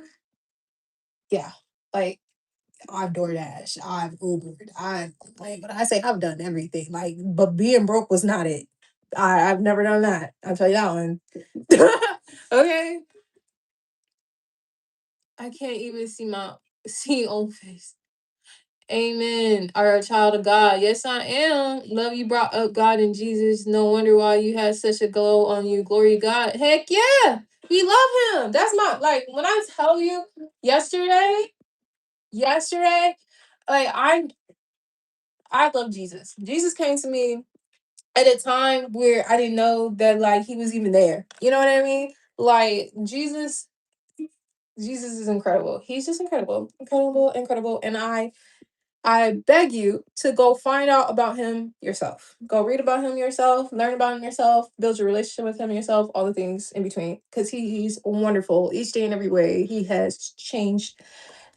A: Yeah. Like I've DoorDash, I've Ubered, I've like when I say I've done everything, like but being broke was not it. I've never done that. I'll tell you that one. Okay. I can't even see own face. Amen. Are a child of God. Yes, I am. Love you brought up God and Jesus. No wonder why you had such a glow on you. Glory to God. Heck yeah. We love him. That's my like when I tell you yesterday, yesterday, like I love Jesus. Jesus came to me at a time where I didn't know that like he was even there. You know what I mean? Like Jesus is incredible. He's just incredible. Incredible, incredible. And I beg you to go find out about him yourself. Go read about him yourself, learn about him yourself, build your relationship with him yourself, all the things in between. Because he's wonderful each day and every way. He has changed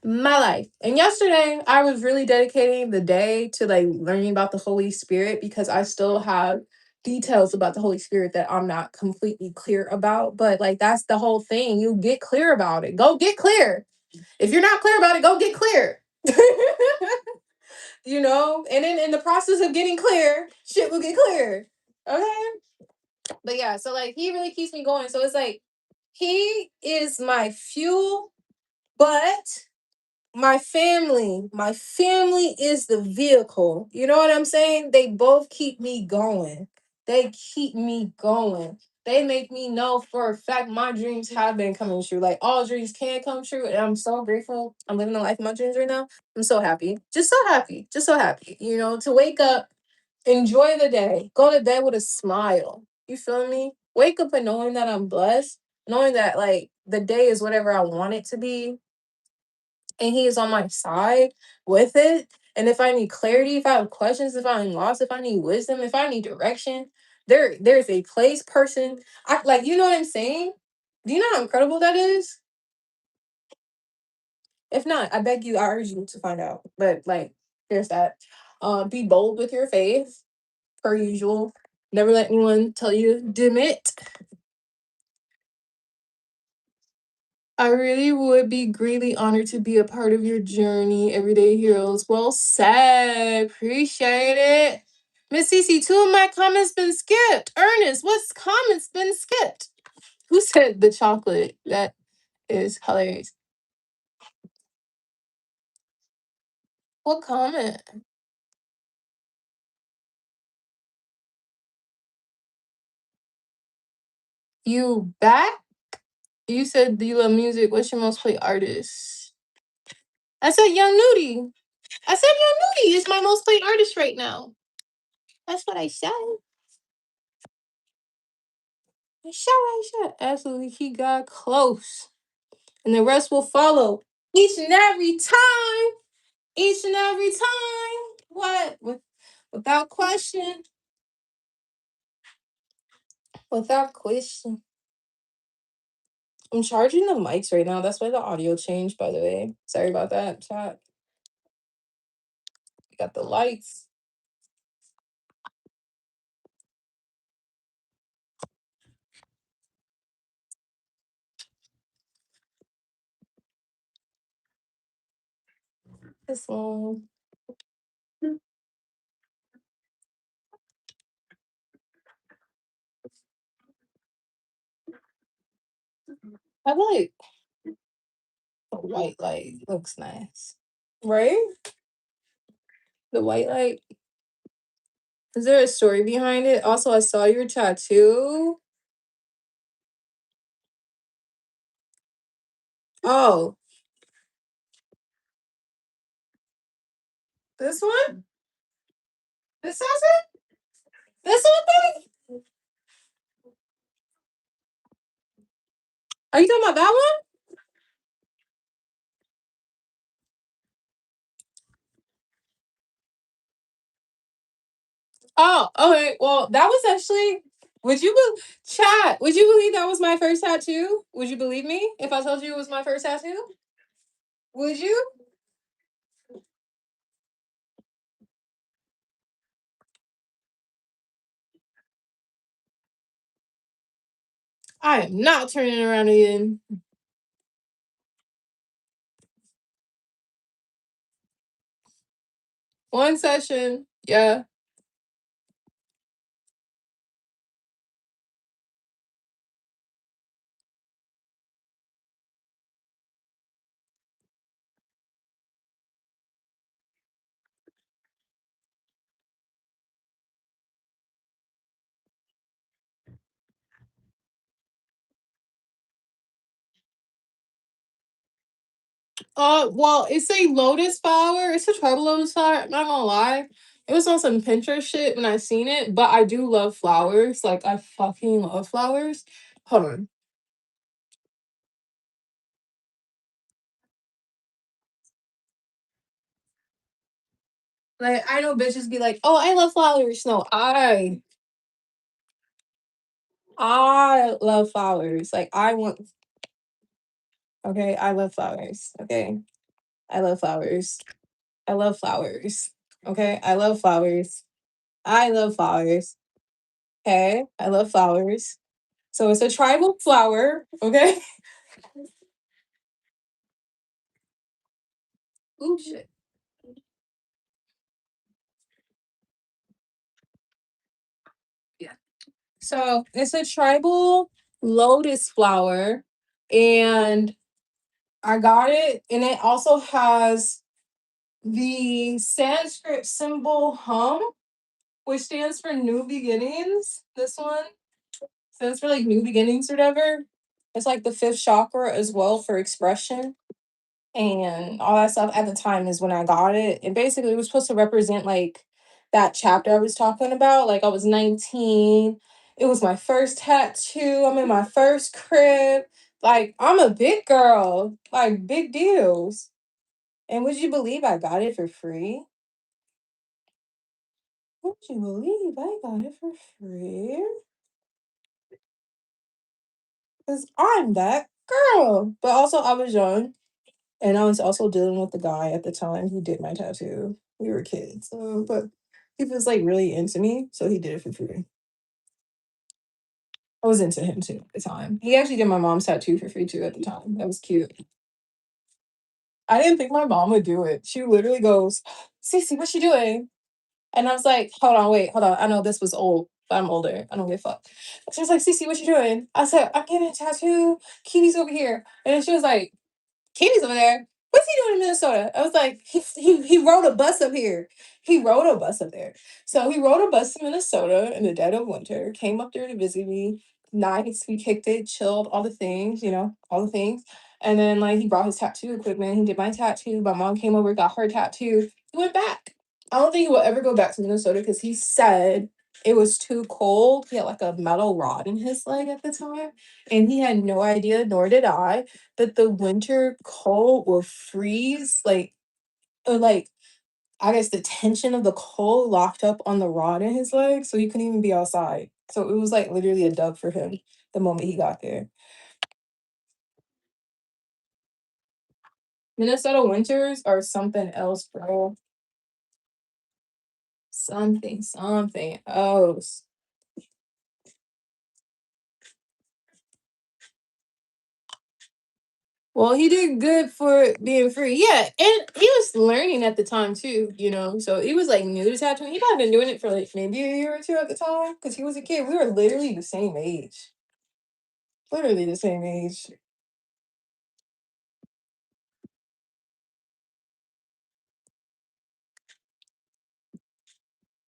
A: my life. And yesterday, I was really dedicating the day to like learning about the Holy Spirit because I still have details about the Holy Spirit that I'm not completely clear about. But like, that's the whole thing. You get clear about it. Go get clear. If you're not clear about it, go get clear. You know, and then in the process of getting clear, shit will get clear. Okay. But yeah, so like, he really keeps me going. So it's like, he is my fuel, but my family is the vehicle. You know what I'm saying? They both keep me going. They keep me going. They make me know for a fact my dreams have been coming true. Like all dreams can come true. And I'm so grateful. I'm living the life of my dreams right now. I'm so happy. Just so happy. Just so happy. You know, to wake up, enjoy the day, go to bed with a smile. You feel me? Wake up and knowing that I'm blessed, knowing that like the day is whatever I want it to be and he is on my side with it. And if I need clarity, if I have questions, if I'm lost, if I need wisdom, if I need direction, there's a place, person. I like you know what I'm saying? Do you know how incredible that is? If not, I beg you, I urge you to find out. But like there's that. Be bold with your faith, per usual. Never let anyone tell you to dim it. I really would be greatly honored to be a part of your journey, Everyday Heroes. Well said. Appreciate it. Miss CiCi, two of my comments been skipped. Ernest, what's comments been skipped? Who said the chocolate? That is hilarious. What comment? You back? You said you love music. What's your most played artist? I said Young Nudie. I said Young Nudie is my most played artist right now. That's what I said. I said. Absolutely, he got close. And the rest will follow each and every time. Each and every time. What? Without question. Without question. I'm charging the mics right now. That's why the audio changed, by the way. Sorry about that, chat. We got the lights. This one. I like the white light. Looks nice. Right? The white light. Is there a story behind it? Also, I saw your tattoo. Oh, this one? This has it? This one, baby? Are you talking about that one? Oh, okay. Well, that was actually. Would you chat? Would you believe that was my first tattoo? Would you believe me if I told you it was my first tattoo? Would you? I am not turning around again. One session. Yeah. Well, it's a lotus flower. It's a tribal lotus flower. I'm not gonna lie. It was on some Pinterest shit when I seen it, but I do love flowers. Like I fucking love flowers. Hold on. Like I know bitches be like, "Oh, I love flowers." No, I love flowers. Like I want. Okay, I love flowers. Okay, I love flowers. I love flowers. Okay, I love flowers. I love flowers. Okay, I love flowers. So it's a tribal flower. Okay. Ooh shit. Yeah. So it's a tribal lotus flower, and I got it, and it also has the Sanskrit symbol hum, which stands for new beginnings. This one stands for like new beginnings or whatever. It's like the fifth chakra as well for expression and all that stuff. At the time is when I got it. And basically it was supposed to represent like that chapter I was talking about. Like I was 19. It was my first tattoo. I'm in my first crib. Like I'm a big girl. Like big deals. And would you believe I got it for free? Would you believe I got it for free? Because I'm that girl. But also, I was young. And I was also dealing with the guy at the time who did my tattoo. We were kids. But he was like really into me. So he did it for free. I was into him too at the time. He actually did my mom's tattoo for free too at the time. That was cute. I didn't think my mom would do it. She literally goes, "CiCi, what's she doing?" And I was like, hold on, wait, hold on. I know this was old, but I'm older. I don't give a fuck. She was like, "CiCi, what you doing?" I said, "I'm getting a tattoo. Kiwi's over here." And then she was like, "Kiwi's over there. What's he doing in Minnesota?" I was like, he rode a bus up here. He rode a bus up there. So he rode a bus to Minnesota in the dead of winter, came up there to visit me. Nice. We kicked it, chilled, all the things, all the things. And then like he brought his tattoo equipment. He did my tattoo. My mom came over, got her tattoo. He went back. I don't think he will ever go back to Minnesota because he said it was too cold. He had like a metal rod in his leg at the time. And he had no idea, nor did I, that the winter cold will freeze, like, or like, I guess the tension of the cold locked up on the rod in his leg. So he couldn't even be outside. So it was like literally a dub for him the moment he got there. Minnesota winters are something else, bro. Something else. Well, he did good for being free. Yeah, and he was learning at the time too. So he was like new to tattooing. He probably been doing it for like maybe a year or two at the time because he was a kid. We were literally the same age. Literally the same age.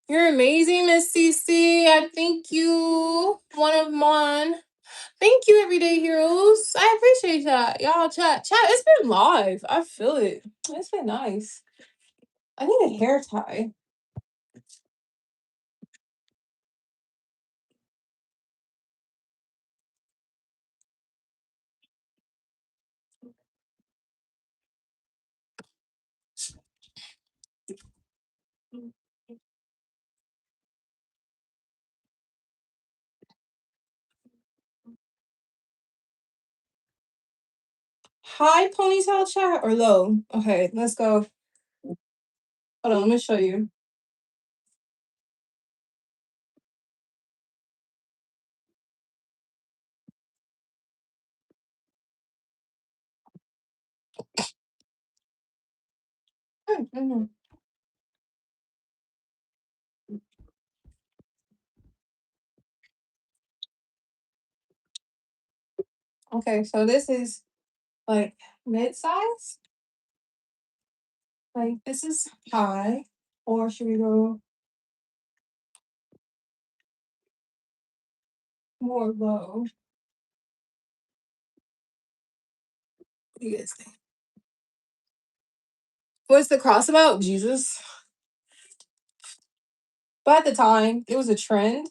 A: You're amazing, Miss CC. I thank you. One of one. Thank you, everyday heroes. I appreciate that. Y'all chat. It's been live. I feel it. It's been nice. I need a hair tie. High ponytail chat or low? Okay, let's go. Hold on, let me show you. Mhm. Okay, so this is like mid size. Like this is high, or should we go more low? What do you guys think? What's the cross about? Jesus. But at the time, it was a trend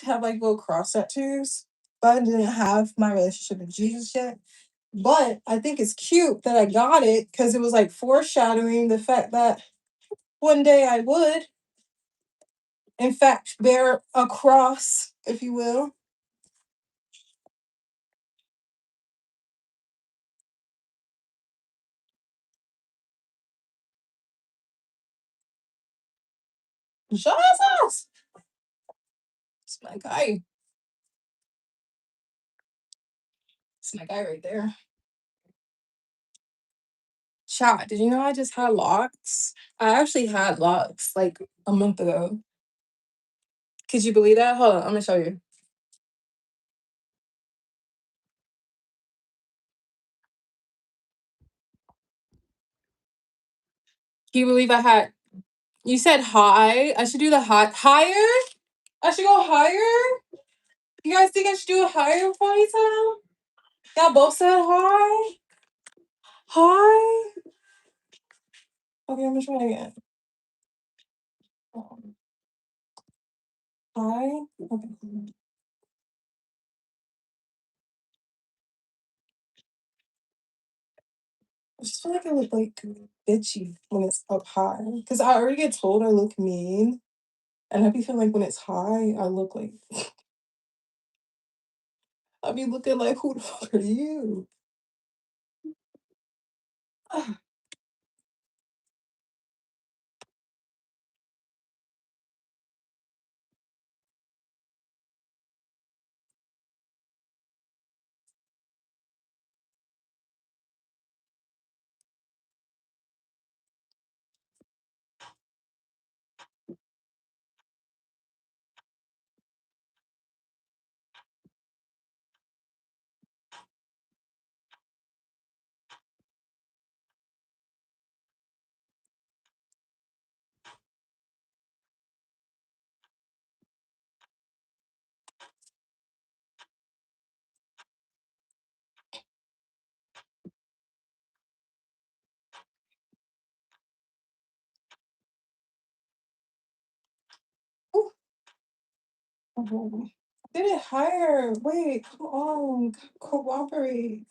A: to have like little cross tattoos. But I didn't have my relationship with Jesus yet. But I think it's cute that I got it because it was like foreshadowing the fact that one day I would, in fact, bear a cross, if you will. Jesus! It's my guy. It's my guy right there. Chat, did you know I just had locks? I actually had locks like a month ago. Could you believe that? Hold on, I'm gonna show you. Can you believe I had? You said high. I should do the higher. I should go higher. You guys think I should do a higher ponytail? Y'all both said high. High. Okay, I'm gonna try it again. High. Okay. I just feel like I look like bitchy when it's up high. Because I already get told I look mean. And I be feeling like when it's high, I look like I be looking like who the fuck are you? Ooh, oh, did it higher. Wait, come on, cooperate.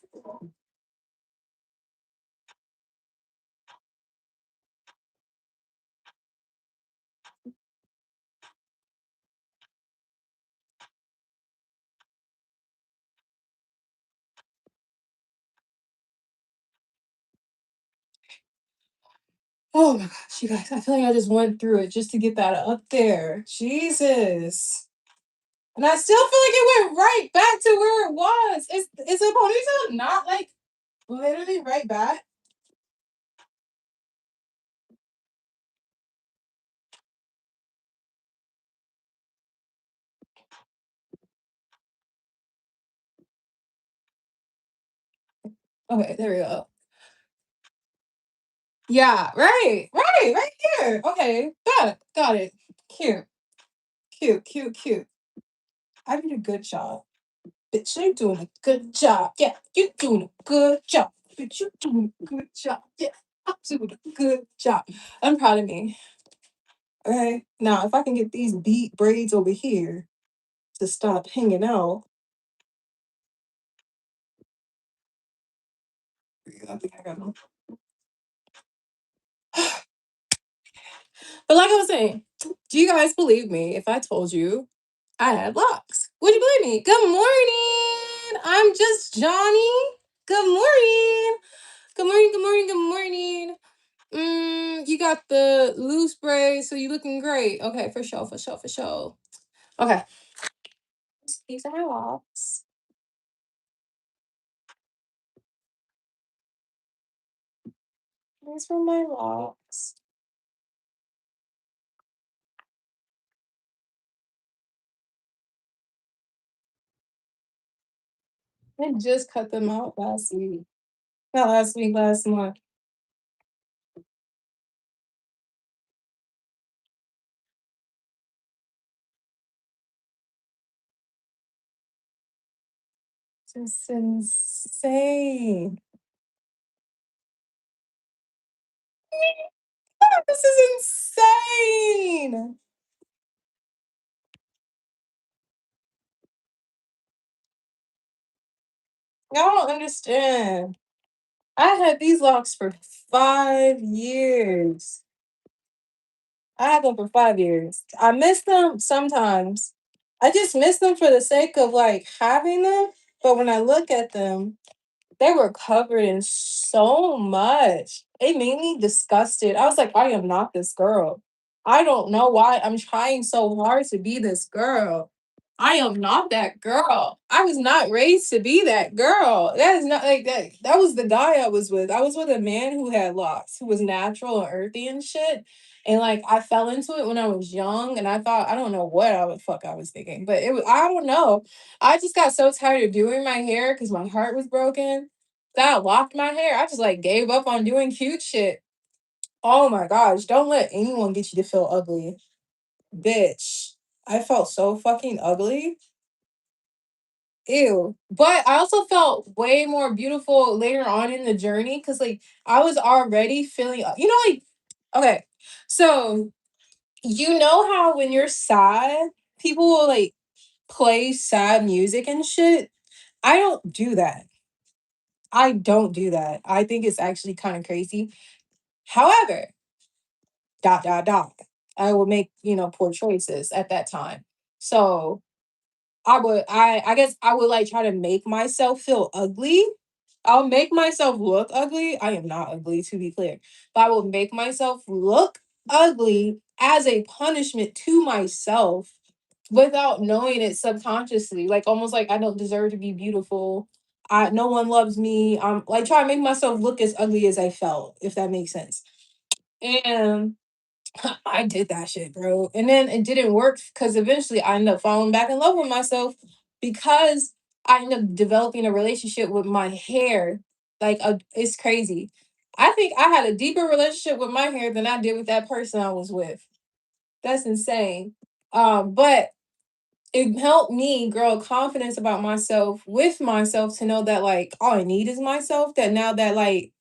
A: Oh my gosh, you guys, I feel like I just went through it just to get that up there. Jesus. And I still feel like it went right back to where it was. Is a ponytail not like literally right back? Okay, there we go. Yeah, right here. Okay, got it. Cute, cute. I did a good job. Bitch, you doing a good job. Yeah, you doing a good job. Bitch, you doing a good job. Yeah, I'm doing a good job. I'm proud of me. Okay. Now, if I can get these beat braids over here to stop hanging out, I think I got them. But like I was saying, do you guys believe me if I told you I had locks? Would you believe me? Good morning. I'm just Johnny. Good morning. got the loose braids, so you looking great. Okay, for sure, for sure, for sure. Okay. These are my locks. These were my locks. I just cut them out last week. Not last week, last month. Just insane. This is insane. Y'all don't understand. I had these locks for 5 years. I had them for 5 years. I miss them sometimes. I just miss them for the sake of like having them. But when I look at them, they were covered in so much. It made me disgusted. I was like, I am not this girl. I don't know why I'm trying so hard to be this girl. I am not that girl. I was not raised to be that girl. That is not like that. That was the guy I was with. I was with a man who had locks, who was natural and earthy and shit. And like I fell into it when I was young, and I thought I don't know what I would fuck I was thinking, but it was I don't know. I just got so tired of doing my hair because my heart was broken that I locked my hair. I just like gave up on doing cute shit. Oh my gosh, don't let anyone get you to feel ugly. Bitch. I felt so fucking ugly. Ew. But I also felt way more beautiful later on in the journey because like I was already feeling like okay. So you know how when you're sad, people will like play sad music and shit? I don't do that. I don't do that. I think it's actually kind of crazy. However, dot dot dot. I would make, poor choices at that time. So I guess I would like try to make myself feel ugly. I'll make myself look ugly. I am not ugly to be clear. But I will make myself look ugly as a punishment to myself without knowing it subconsciously. Like almost like I don't deserve to be beautiful. No one loves me. I'm like trying to make myself look as ugly as I felt, if that makes sense. And I did that shit, bro. And then it didn't work because eventually I ended up falling back in love with myself because I ended up developing a relationship with my hair. Like, it's crazy. I think I had a deeper relationship with my hair than I did with that person I was with. That's insane. But it helped me grow confidence about myself with myself to know that like all I need is myself. That now that like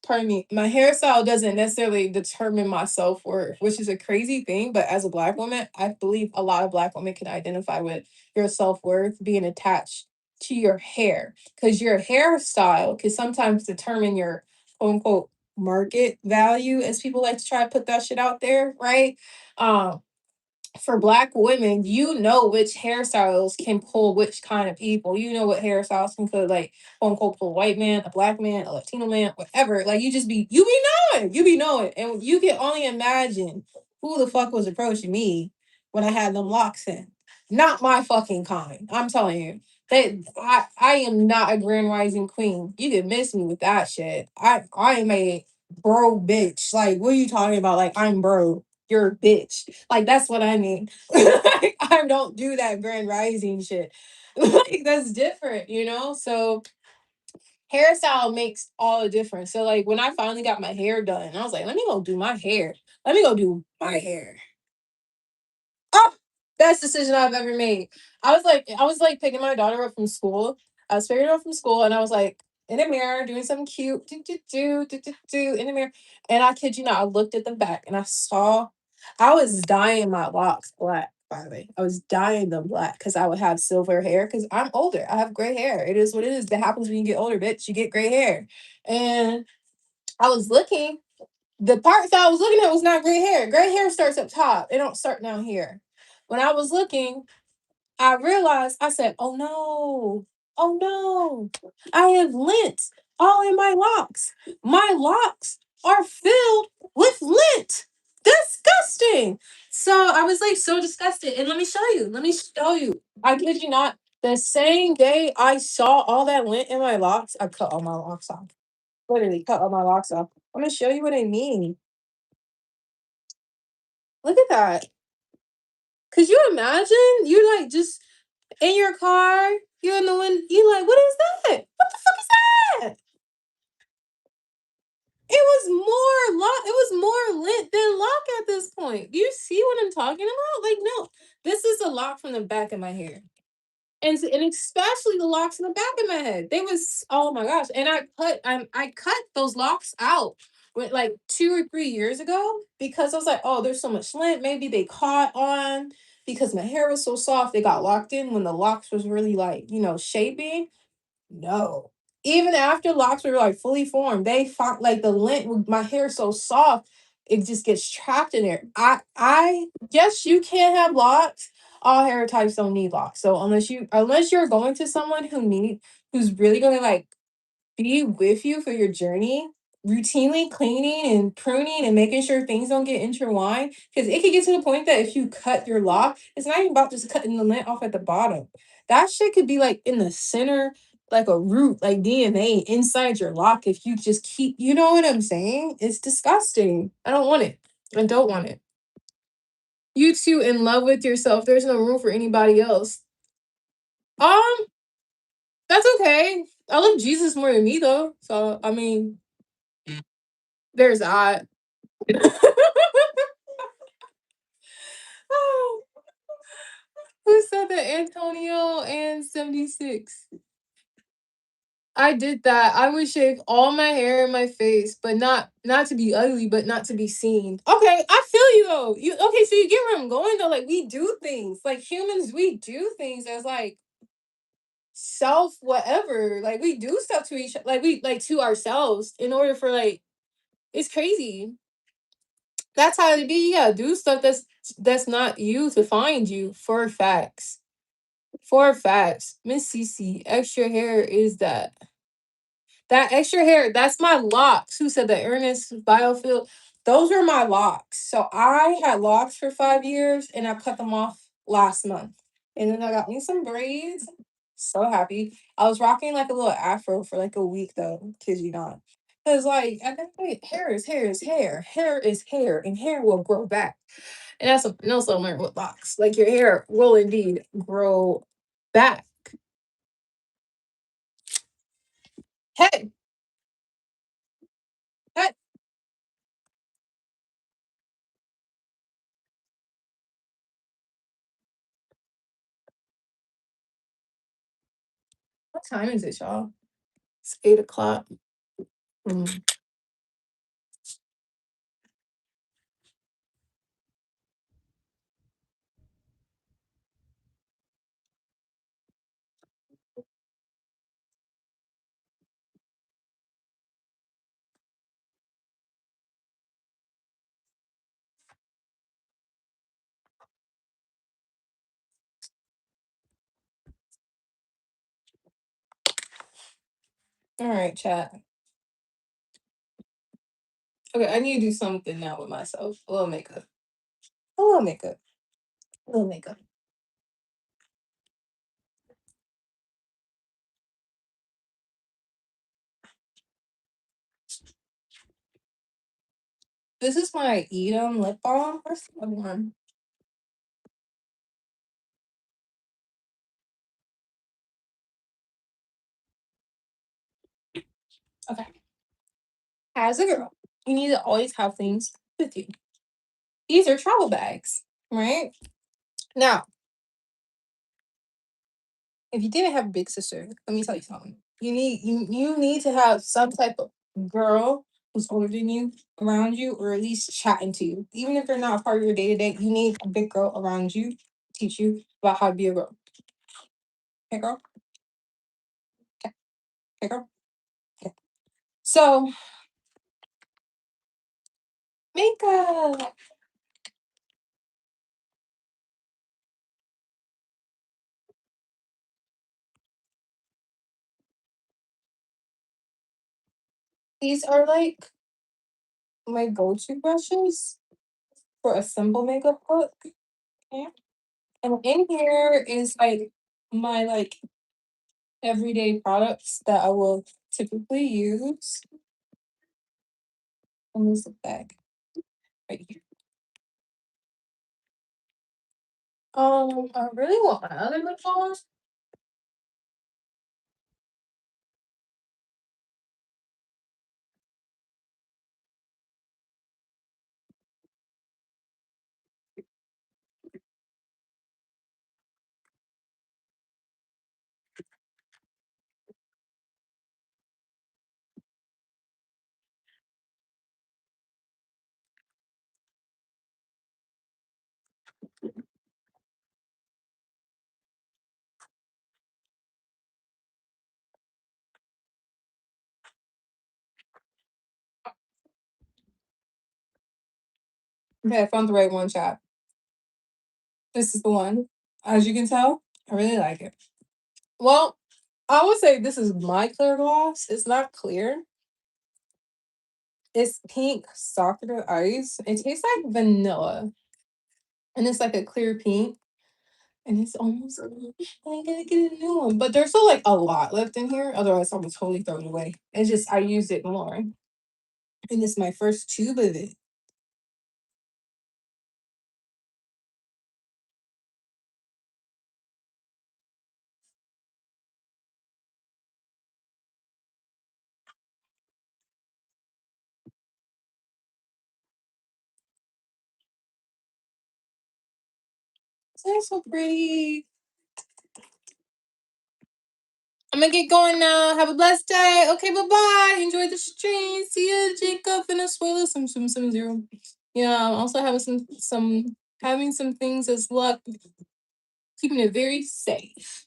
A: pardon me, my hairstyle doesn't necessarily determine my self worth, which is a crazy thing. But as a Black woman, I believe a lot of Black women can identify with your self worth being attached to your hair because your hairstyle can sometimes determine your quote unquote market value, as people like to try to put that shit out there, right? Um, for Black women, you know which hairstyles can pull which kind of people. You know what hairstyles can put like quote unquote pull a white man, a Black man, a Latino man, whatever. Like you be knowing, and you can only imagine who the fuck was approaching me when I had them locks in. Not my fucking kind. I'm telling you. I am not a grand rising queen. You can miss me with that shit. I am a bro bitch. Like what are you talking about? Like I'm bro, you're a bitch. Like that's what I mean. Like, I don't do that grand rising shit. Like that's different, you know? So hairstyle makes all the difference. So like when I finally got my hair done, I was like, let me go do my hair. Let me go do my hair. Oh, best decision I've ever made. I was like picking my daughter up from school. I was picking her up from school and I was like in the mirror doing something cute, in the mirror. And I kid you not, I looked at the back and I saw I was dyeing my locks black, by the way. I was dyeing them black because I would have silver hair because I'm older. I have gray hair. It is what it is. That happens when you get older, bitch. You get gray hair. And I was looking the parts I was looking at was not gray hair. Gray hair starts up top. It don't start down here. When I was looking, I realized I said, "Oh no. Oh no. I have lint all in my locks. My locks are filled with lint. Disgusting. So I was like so disgusted. And let me show you. Let me show you. I kid you not. The same day I saw all that lint in my locks, I cut all my locks off. Literally cut all my locks off. I'm gonna show you what I mean. Look at that. Could you imagine? You're like just in your car, you're in the wind, you're like, what is that? What the fuck is that? It was more lint than lock at this point. Do you see what I'm talking about? Like, no, this is a lock from the back of my hair. And especially the locks in the back of my head. They was oh my gosh. And I cut those locks out with like 2 or 3 years ago because I was like, oh, there's so much lint. Maybe they caught on because my hair was so soft. They got locked in when the locks was really like, shaping. No. Even after locks were like fully formed, they found like the lint with my hair so soft, it just gets trapped in there. I guess you can't have locks. All hair types don't need locks. So unless you're going to someone who's really gonna like be with you for your journey, routinely cleaning and pruning and making sure things don't get intertwined. Because it could get to the point that if you cut your lock, it's not even about just cutting the lint off at the bottom. That shit could be like in the center, like a root, like DNA inside your lock. If you just keep, you know what I'm saying? It's disgusting. I don't want it. I don't want it. You two in love with yourself. There's no room for anybody else. Um, that's okay. I love Jesus more than me though. So I mean, there's that. Who said that? Antonio and 76. I did that. I would shave all my hair in my face, but not to be ugly, but not to be seen. Okay, I feel you though. You okay, so you get where I'm going though. Like we do things. Like humans, we do things as like self whatever. Like we do stuff to each like we like to ourselves in order for like it's crazy. That's how it be. You gotta do stuff that's not you to find you for facts. For facts. Miss CiCi, extra hair is that. That extra hair, that's my locks. Who said that? Ernest Biofield. Those are my locks. So I had locks for 5 years and I cut them off last month. And then I got me some braids. So happy. I was rocking like a little afro for like a week though, kid you not. Because like at that point, hair is hair is hair. Hair is hair, and hair will grow back. And that's something else I learned with locks. Like your hair will indeed grow back. Hey, hey, what time is it, y'all? It's 8 o'clock. Mm. All right, chat. Okay, I need to do something now with myself. A little makeup. A little makeup. A little makeup. This is my Edam lip balm. Where's the other one? Okay. As a girl, you need to always have things with you. These are travel bags, right? Now, if you didn't have a big sister, let me tell you something. You need to have some type of girl who's older than you around you, or at least chatting to you. Even if they're not a part of your day to day, you need a big girl around you to teach you about how to be a girl. Hey girl, okay, hey girl. Okay. So makeup. These are like my go-to brushes for a simple makeup look. Okay. And in here is like my like everyday products that I will typically use. And this bag right here. I really want my other lip gloss. Okay, I found the right one, chat. This is the one. As you can tell, I really like it. Well, I would say this is my clear gloss. It's not clear. It's pink, softer ice. It tastes like vanilla. And it's like a clear pink. And it's almost I gotta get a new one. But there's still like a lot left in here. Otherwise, I would totally throw it away. It's just I used it more. And it's my first tube of it. It's so pretty. I'm gonna get going now. Have a blessed day. Okay, bye bye. Enjoy the stream. See you, Jacob, Venezuela. Some 0. Yeah, I'm also having some having some things as luck, keeping it very safe.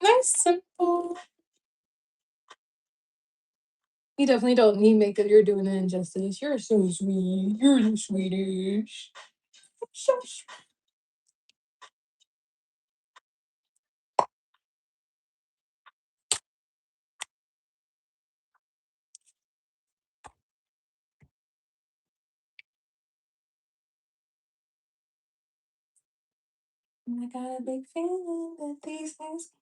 A: Nice, simple. You definitely don't need makeup. You're doing it injustice. You're so sweet. You're the sweetest. So sweet. I got a big feeling that these things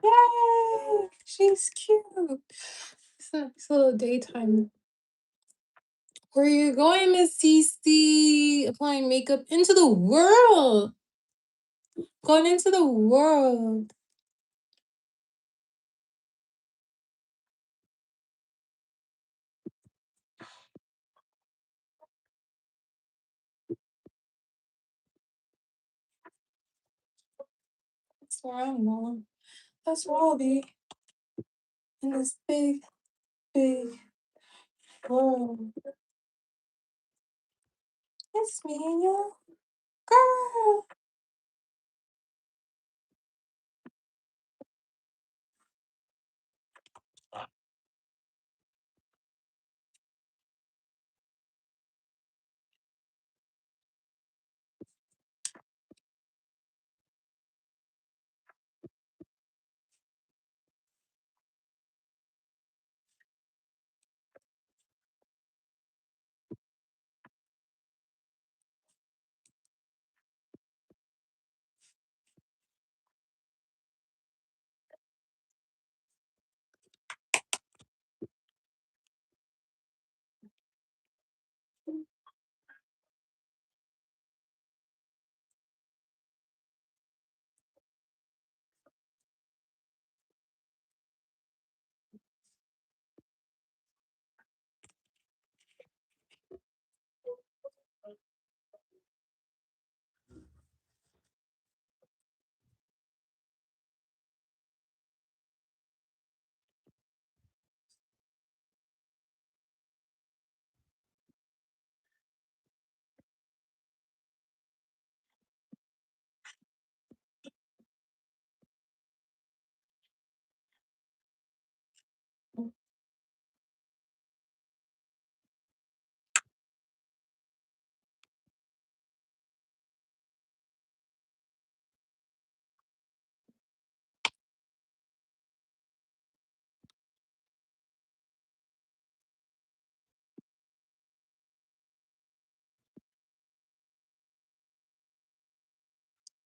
A: Yay! She's cute. It's a little daytime. Where you going, Miss CiCi? Applying makeup into the world. Going into the world. That's where I'm going. That's where I'll be. In this big, big world. It's me and your girl.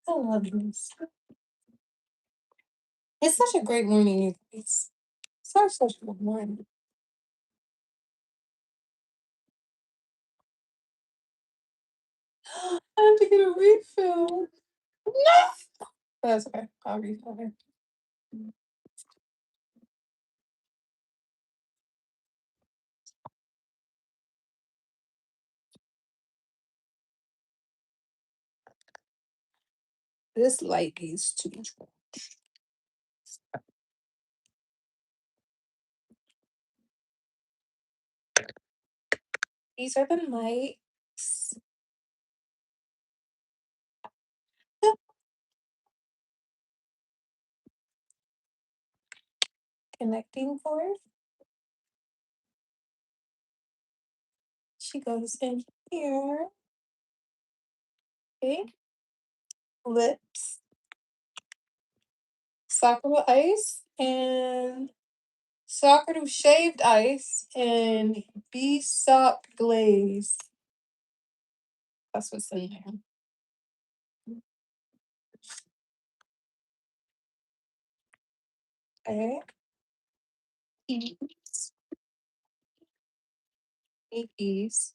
A: I love this. It's such a great morning. It's such a good morning. I have to get a refill. No! That's okay. I'll refill her. This light needs to be trimmed. These are the lights. Connecting cord. She goes in here. Okay. Lips. Sakura ice and Sakura shaved ice and bee sock glaze. That's what's in there. Okay. Ease. Ease.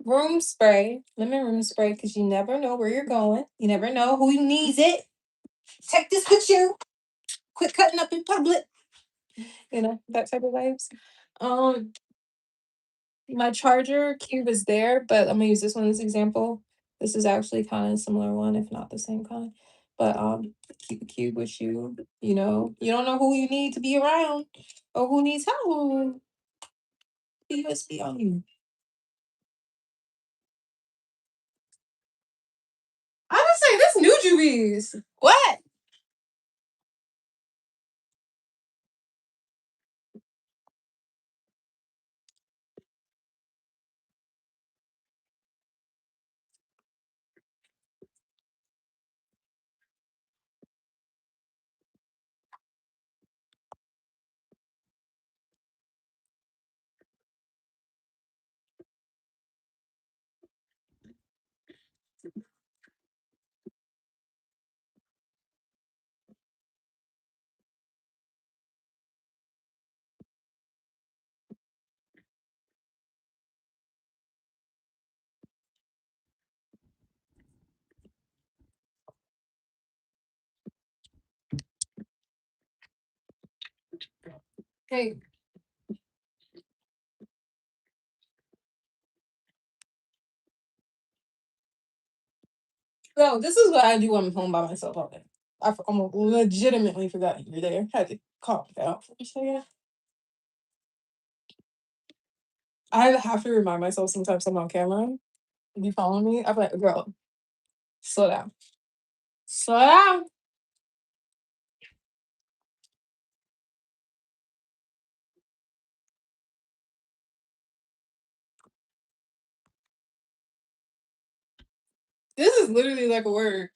A: Room spray, lemon room spray, because you never know where you're going. You never know who needs it. Take this with you. Quit cutting up in public. You know, that type of vibes. Um, my charger cube is there, but I'm gonna use this one as example. This is actually kind of a similar one, if not the same kind. But keep a cube with you. You know, you don't know who you need to be around or who needs help. USB on you. I was saying this new Jubies. What? Hey, no, this is what I do when I'm home by myself all day. I legitimately forgot you were there. Had to call it out for a second. I have to remind myself sometimes I'm on camera. If you follow me, I'm like, girl, slow down. Slow down. This is literally like a word.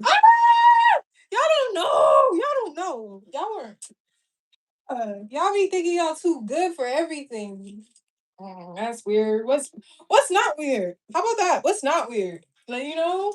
A: Ah! Y'all don't know. Y'all don't know. Y'all weren't. Y'all be thinking y'all too good for everything. That's weird. What's not weird? How about that? What's not weird? Like you know.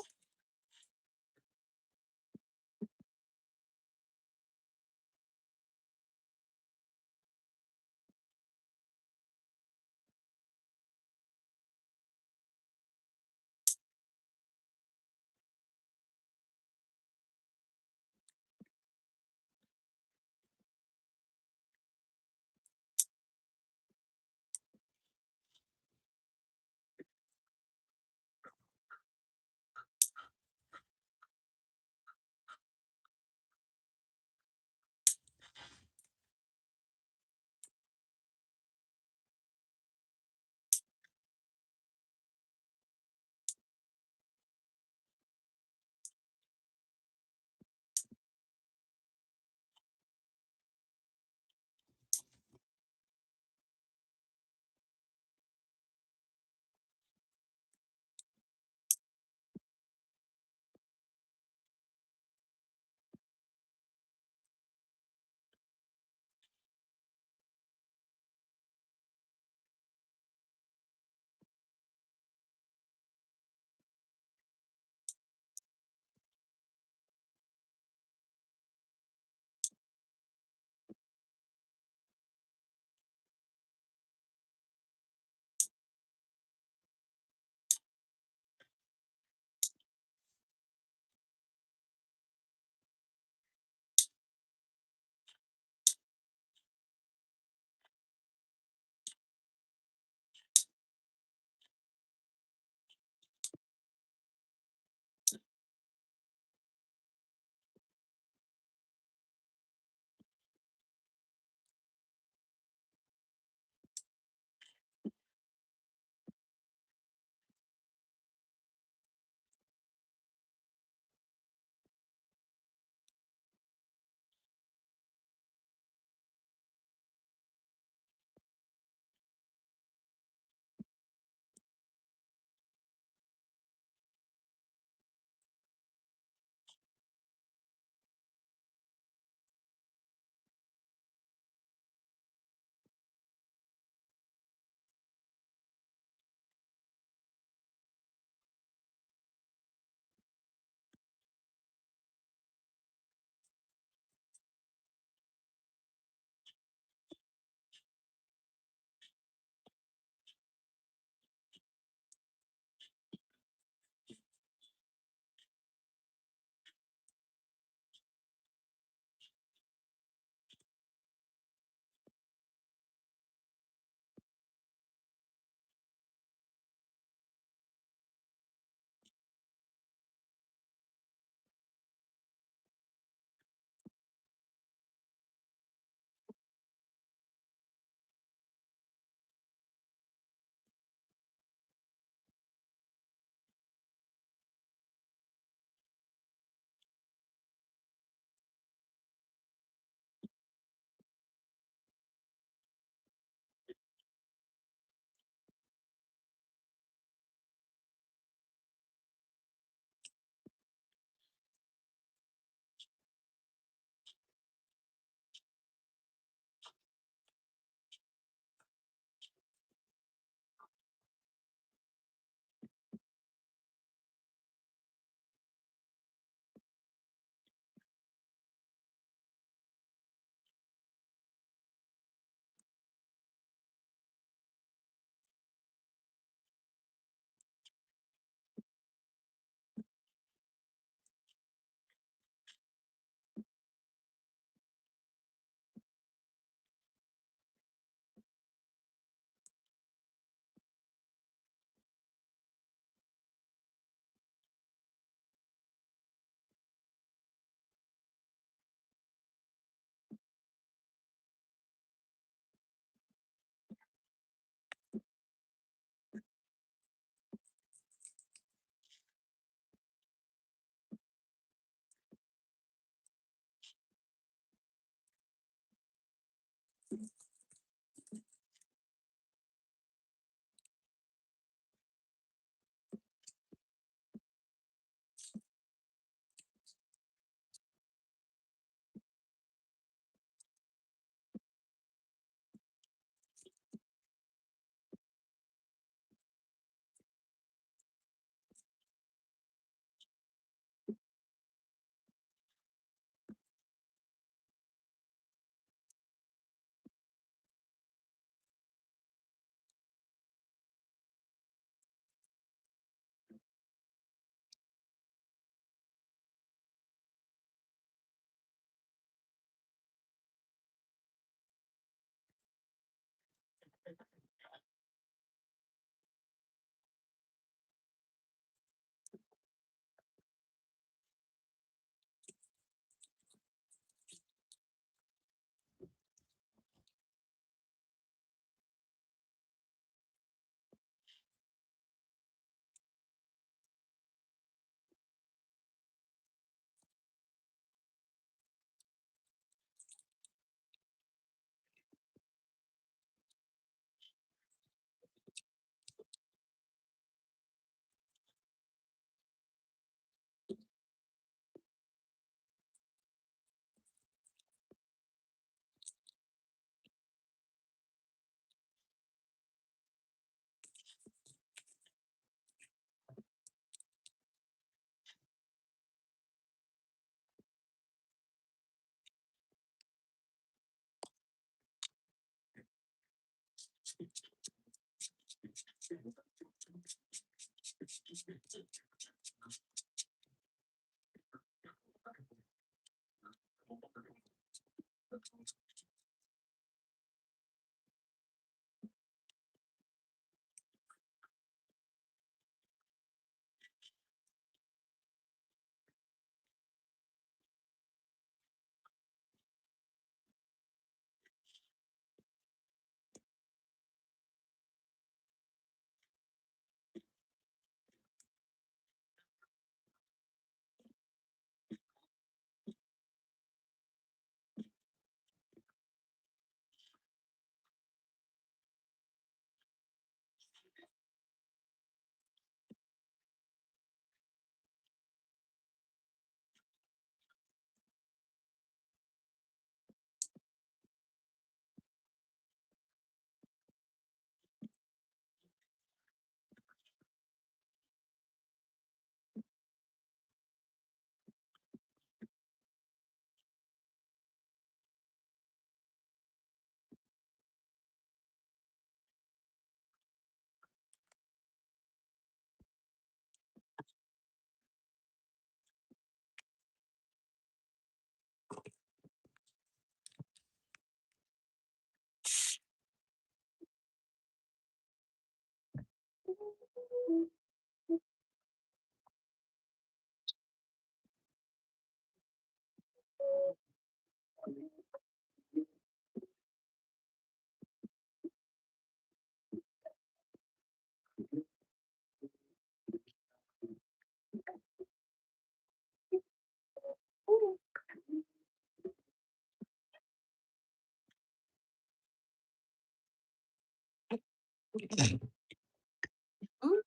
A: Ooh.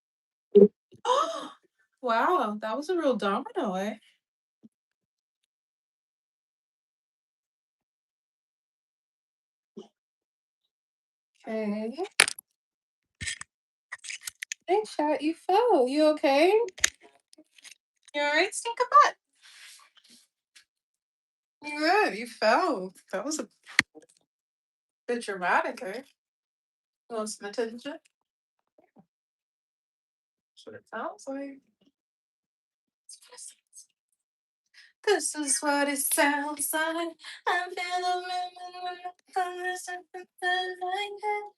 A: Wow, that was a real domino, eh? Okay. Hey, chat, you fell. You okay? You alright, stink a butt? You good? You fell. That was a bit dramatic, eh? You want some attention? That's what it sounds like. This is what it sounds like. I feel the moment when the thunder something like that.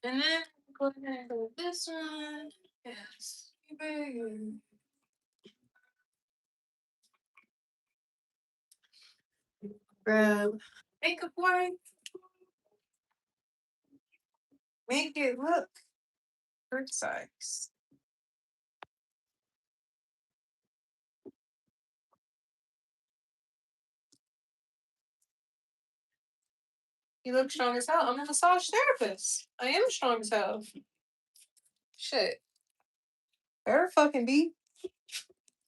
A: And then go ahead and go with this one. Yes. Grab makeup wipe. Make it look precise. You look strong as hell. I'm a massage therapist. I am strong as hell. Shit. Better fucking be.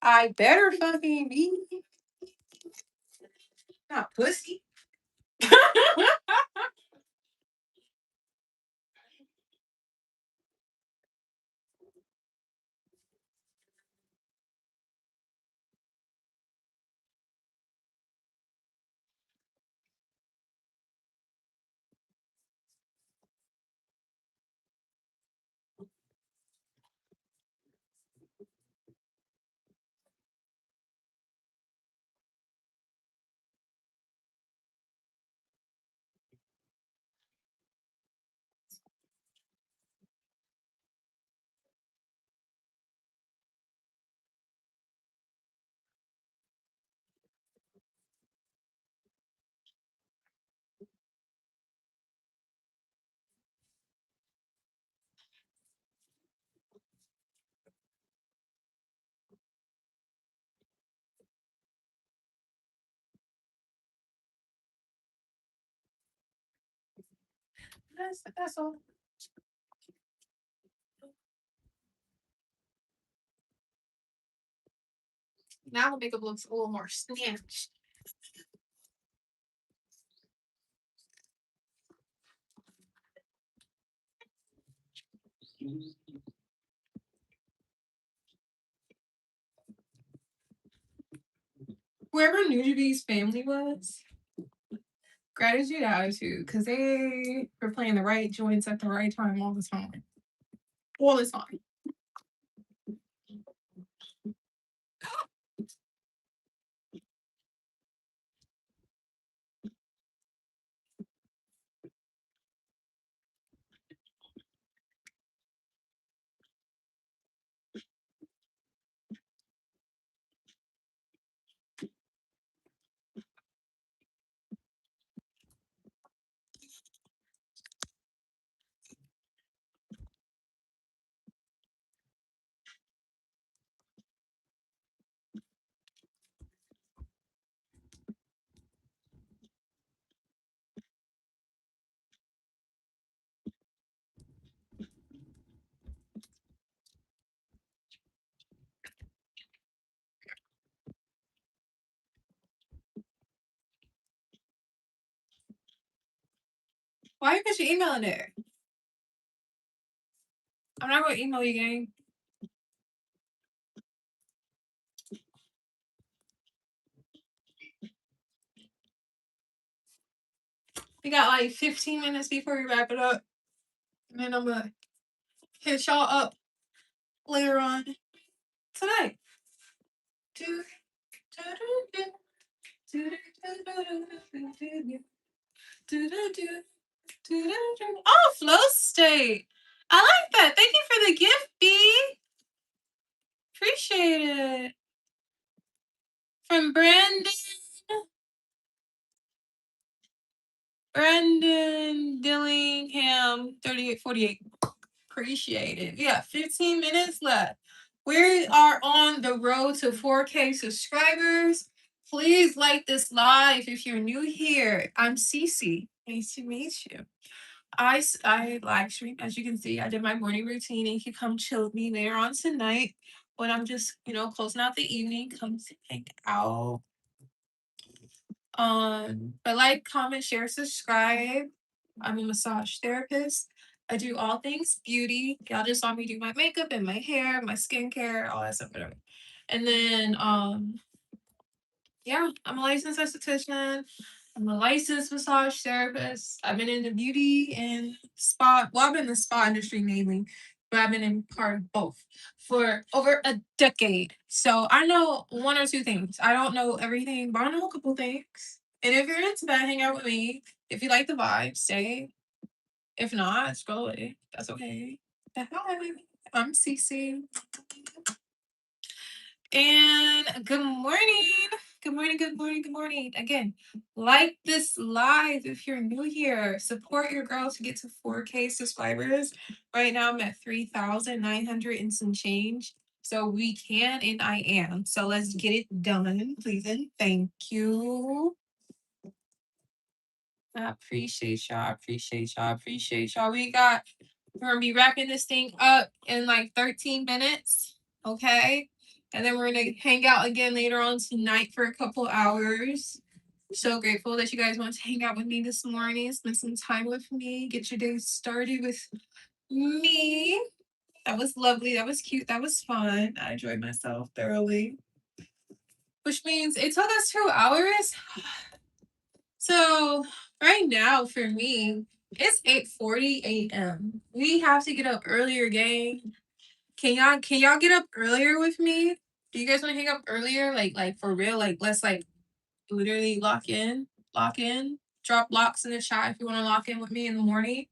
A: I better fucking be. Not pussy. That's all. Now the makeup looks a little more snatched. Whoever Nujubi's family was, gratitude attitude, because they were playing the right joints at the right time all the time. All the time. Why you put your email in there? I'm not gonna email you, gang. We got like 15 minutes before we wrap it up. And then I'm gonna hit y'all up later on tonight. Oh, flow state. I like that. Thank you for the gift, B. Appreciate it. From Brandon Dillingham, 3848. Appreciate it. Yeah, 15 minutes left. We are on the road to 4K subscribers. Please like this live if you're new here. I'm CiCi. Nice to meet you. I live stream, as you can see. I did my morning routine, and you can come chill with me later on tonight when I'm just, closing out the evening. Come hang out. But like, comment, share, subscribe. I'm a massage therapist. I do all things beauty. Y'all just saw me do my makeup and my hair, my skincare, all that stuff, whatever. And then yeah, I'm a licensed esthetician. I'm a licensed massage therapist. I've been in the beauty and spa. Well, I've been in the spa industry mainly, but I've been in part of both for over a decade. So I know one or two things. I don't know everything, but I know a couple things. And if you're into that, hang out with me. If you like the vibe, stay If not, scroll away. That's okay. Hi, I'm CiCi. And good morning. Good morning, good morning, good morning. Again, like this live if you're new here. Support your girl to get to 4K subscribers. Right now I'm at 3,900 and some change. So we can and I am. So let's get it done, please and thank you. I appreciate y'all. I appreciate y'all. I appreciate y'all. We're gonna be wrapping this thing up in like 13 minutes. Okay. And then we're gonna hang out again later on tonight for a couple hours. So grateful that you guys want to hang out with me this morning, spend some time with me, get your day started with me. That was lovely. That was cute. That was fun. I enjoyed myself thoroughly. Which means it took us 2 hours. So right now for me, it's 8:40 a.m. We have to get up earlier, gang. Can y'all get up earlier with me? Do you guys want to hang up earlier? Like for real? Like let's like literally lock in. Lock in. Drop locks in the chat if you want to lock in with me in the morning.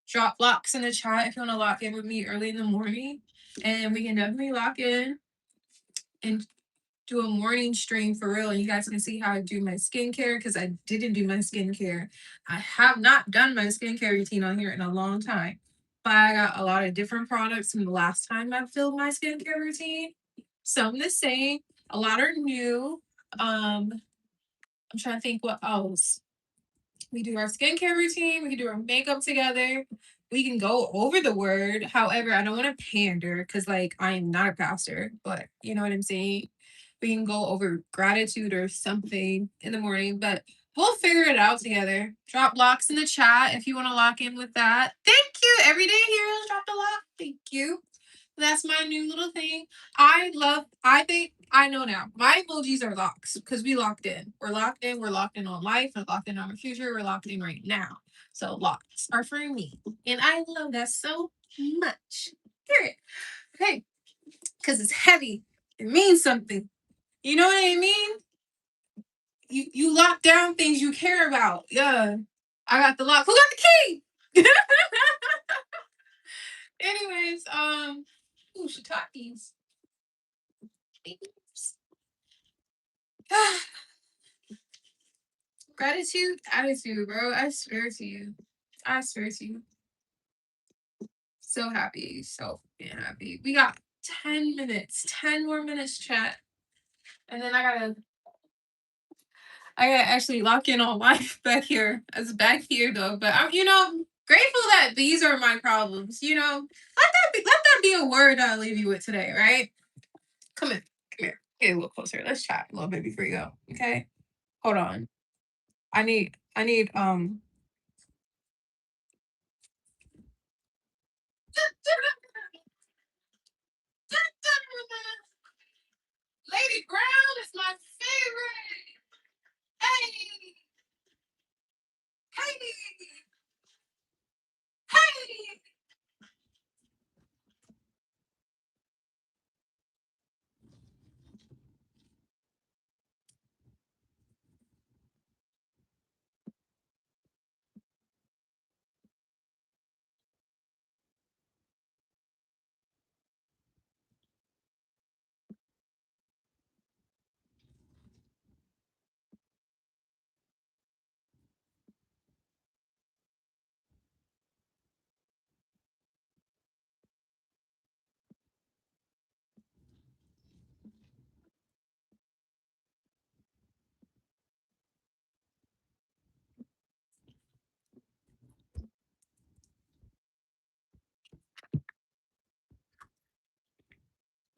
A: Drop locks in the chat if you want to lock in with me early in the morning. And we can definitely lock in and do a morning stream for real, and you guys can see how I do my skincare because I didn't do my skincare. I have not done my skincare routine on here in a long time, but I got a lot of different products from the last time I filmed my skincare routine. Some the same, a lot are new. I'm trying to think what else. We do our skincare routine. We can do our makeup together. We can go over the word. However, I don't want to pander because, like, I am not a pastor, but you know what I'm saying? We can go over gratitude or something in the morning, but we'll figure it out together. Drop locks in the chat if you want to lock in with that. Thank you. Everyday heroes dropped a lock. Thank you. That's my new little thing. I think I know now. My emojis are locks because we locked in. We're locked in. We're locked in on life. We're locked in on our future. We're locked in right now. So locks are for me. And I love that so much. Period. Okay. Because it's heavy. It means something. You know what I mean? You lock down things you care about. Yeah. I got the lock. Who got the key? Anyways, ooh, shiitakes. Gratitude, attitude, bro. I swear to you. I swear to you. So happy. So fucking happy. We got 10 minutes. 10 more minutes, chat. And then I gotta actually lock in on life back here. It's back here though. But I'm grateful that these are my problems. Let that be a word I'll leave you with today, right? Come in. Come here. Get a little closer. Let's chat a little bit before you go. Okay? Hold on. I need Lady Brown is my favorite. Hey, hey, hey.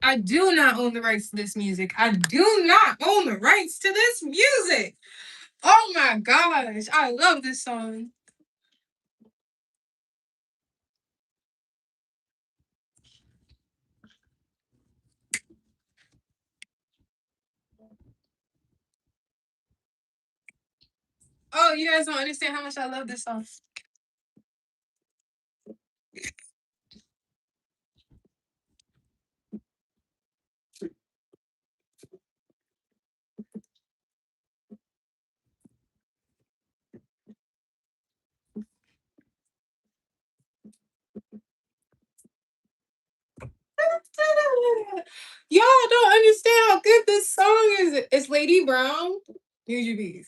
A: I do not own the rights to this music. I do not own the rights to this music. Oh my gosh, I love this song. Oh, you guys don't understand how much I love this song. It's Lady Brown. UGBs.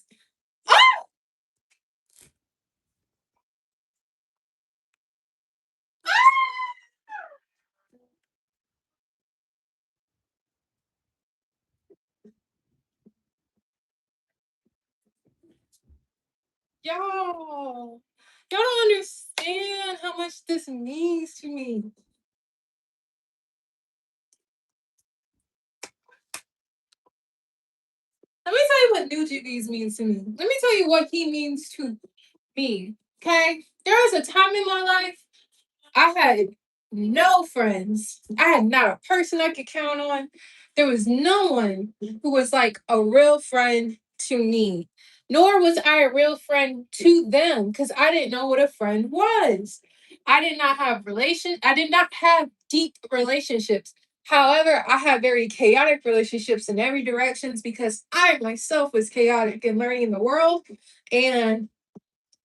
A: Y'all, y'all don't understand how much this means to me. Let me tell you what New GBs means to me. Let me tell you what he means to me. Okay? There was a time in my life I had no friends. I had not a person I could count on. There was no one who was like a real friend to me, nor was I a real friend to them because I didn't know what a friend was. I did not have deep relationships. However, I had very chaotic relationships in every directions because I myself was chaotic and learning the world. And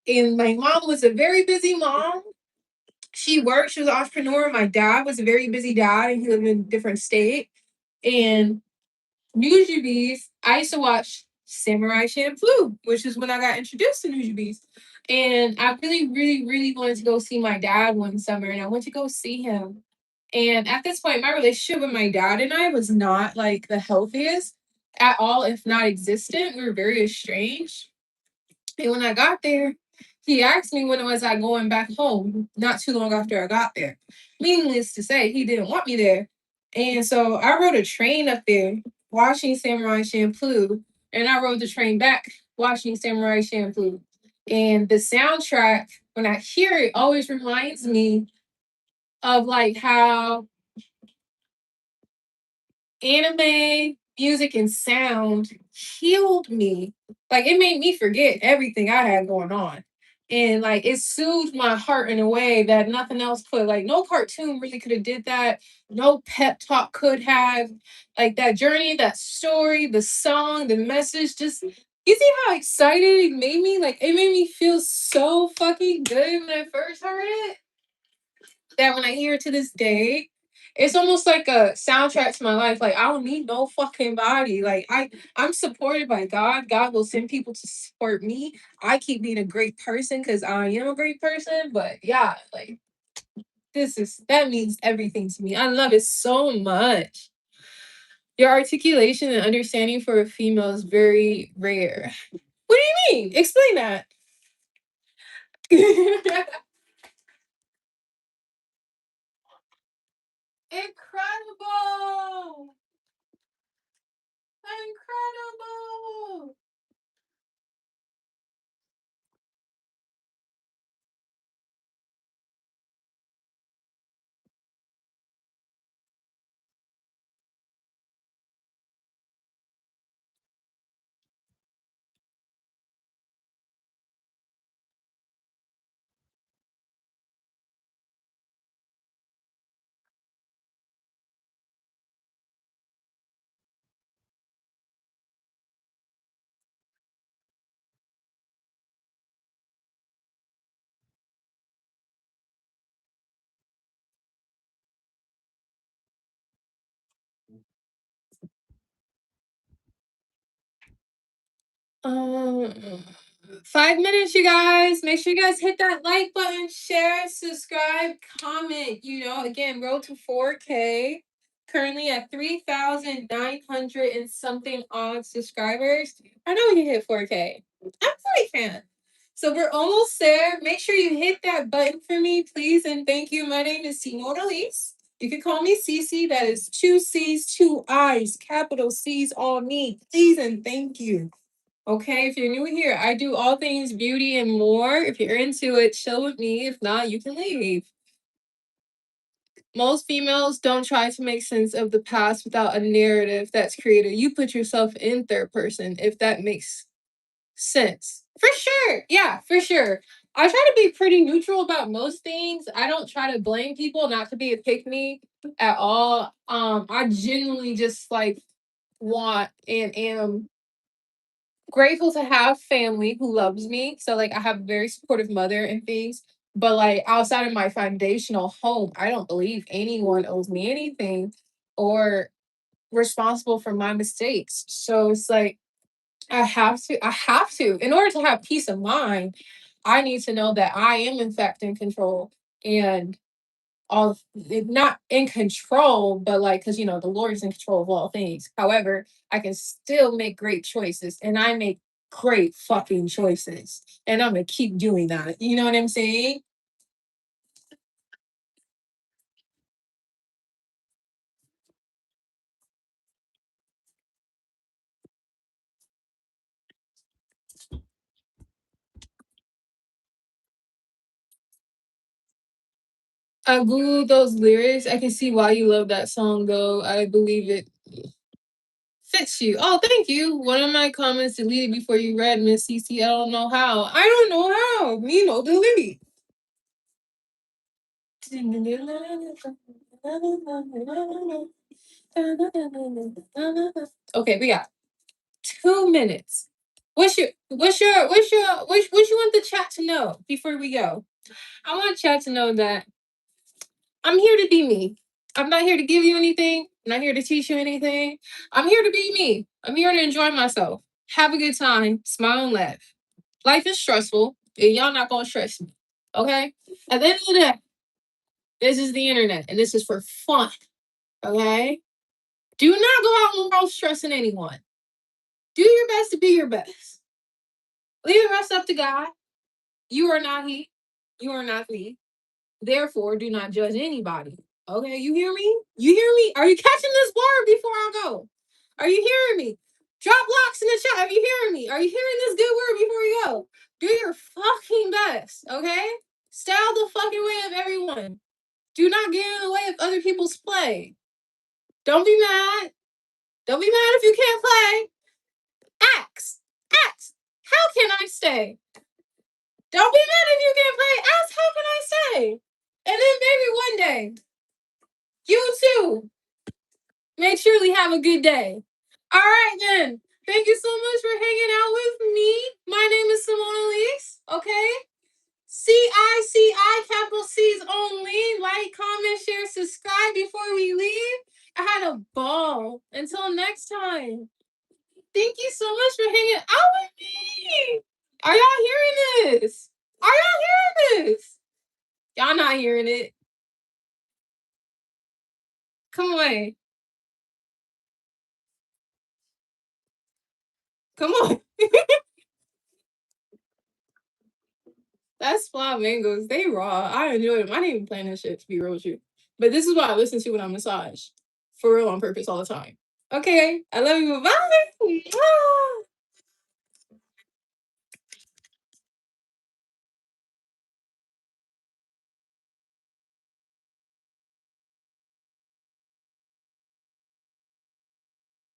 A: and my mom was a very busy mom. She worked, she was an entrepreneur. My dad was a very busy dad and he lived in a different state. And Nujabes, I used to watch Samurai Champloo, which is when I got introduced to Nujabes. And I really, really, really wanted to go see my dad one summer, and I went to go see him. And at this point, my relationship with my dad and I was not like the healthiest at all, if not existent. We were very estranged. And when I got there, he asked me when was I going back home, not too long after I got there. Meaningless to say, he didn't want me there. And so I rode a train up there watching Samurai Champloo, and I rode the train back watching Samurai Champloo. And the soundtrack, when I hear it, always reminds me of like how anime music and sound healed me. Like it made me forget everything I had going on. And like it soothed my heart in a way that nothing else could. Like no cartoon really could have did that. No pep talk could have. Like that journey, that story, the song, the message, just you see how excited it made me? Like it made me feel so fucking good when I first heard it that when I hear it to this day, it's almost like a soundtrack to my life. Like I don't need no fucking body. Like I'm supported by God. God will send people to support me. I keep being a great person because I am a great person. But yeah, like that means everything to me. I love it so much. Your articulation and understanding for a female is very rare. What do you mean? Explain that. Incredible! Incredible! Um, 5 minutes, you guys. Make sure you guys hit that like button, share, subscribe, comment. Again, road to 4K. Currently at 3,900 and something odd subscribers. I know we can hit 4K. I'm a fan. So we're almost there. Make sure you hit that button for me, please, and thank you. My name is Simona Elise. You can call me CiCi. That is two C's, two I's, capital C's, all me. Please and thank you. Okay, if you're new here, I do all things beauty and more. If you're into it, chill with me. If not, you can leave. Most females don't try to make sense of the past without a narrative that's created. You put yourself in third person, if that makes sense. For sure. Yeah, for sure. I try to be pretty neutral about most things. I don't try to blame people, not to be a pick me at all. I genuinely just like want and am grateful to have family who loves me. So like I have a very supportive mother and things. But like outside of my foundational home, I don't believe anyone owes me anything or responsible for my mistakes. So it's like I have to, in order to have peace of mind, I need to know that I am in fact in control and all not in control, but like because the Lord is in control of all things. However, I can still make great choices and I make great fucking choices. And I'm gonna keep doing that. You know what I'm saying? I googled those lyrics. I can see why you love that song though. I believe it fits you. Oh, thank you. One of my comments deleted before you read, Miss CC. I don't know how. I don't know how. Me no delete. Okay, we got 2 minutes. What you want the chat to know before we go? I want chat to know that I'm here to be me. I'm not here to give you anything. I'm not here to teach you anything. I'm here to be me. I'm here to enjoy myself. Have a good time. Smile and laugh. Life is stressful, and y'all not gonna stress me. Okay? At the end of the day, this is the internet, and this is for fun. Okay? Do not go out in the world stressing anyone. Do your best to be your best. Leave the rest up to God. You are not He. You are not me. Therefore, do not judge anybody. Okay, you hear me? You hear me? Are you catching this word before I go? Are you hearing me? Drop locks in the chat. Are you hearing me? Are you hearing this good word before we go? Do your fucking best, okay? Stay out the fucking way of everyone. Do not get in the way of other people's play. Don't be mad. Don't be mad if you can't play. Ask. Ask. How can I stay? Don't be mad if you can't play. Ask how can I stay? And then maybe one day, you too may truly have a good day. All right then. Thank you so much for hanging out with me. My name is Simone Elise. Okay. CiCi, capital C's only. Like, comment, share, subscribe before we leave. I had a ball. Until next time. Thank you so much for hanging out with me. Are y'all hearing this? Are y'all hearing this? Y'all not hearing it. Come away. Come on. That's flamingos. They raw. I enjoy them. I didn't even plan that shit to be real with you. But this is what I listen to when I massage. For real on purpose all the time. Okay. I love you. Bye.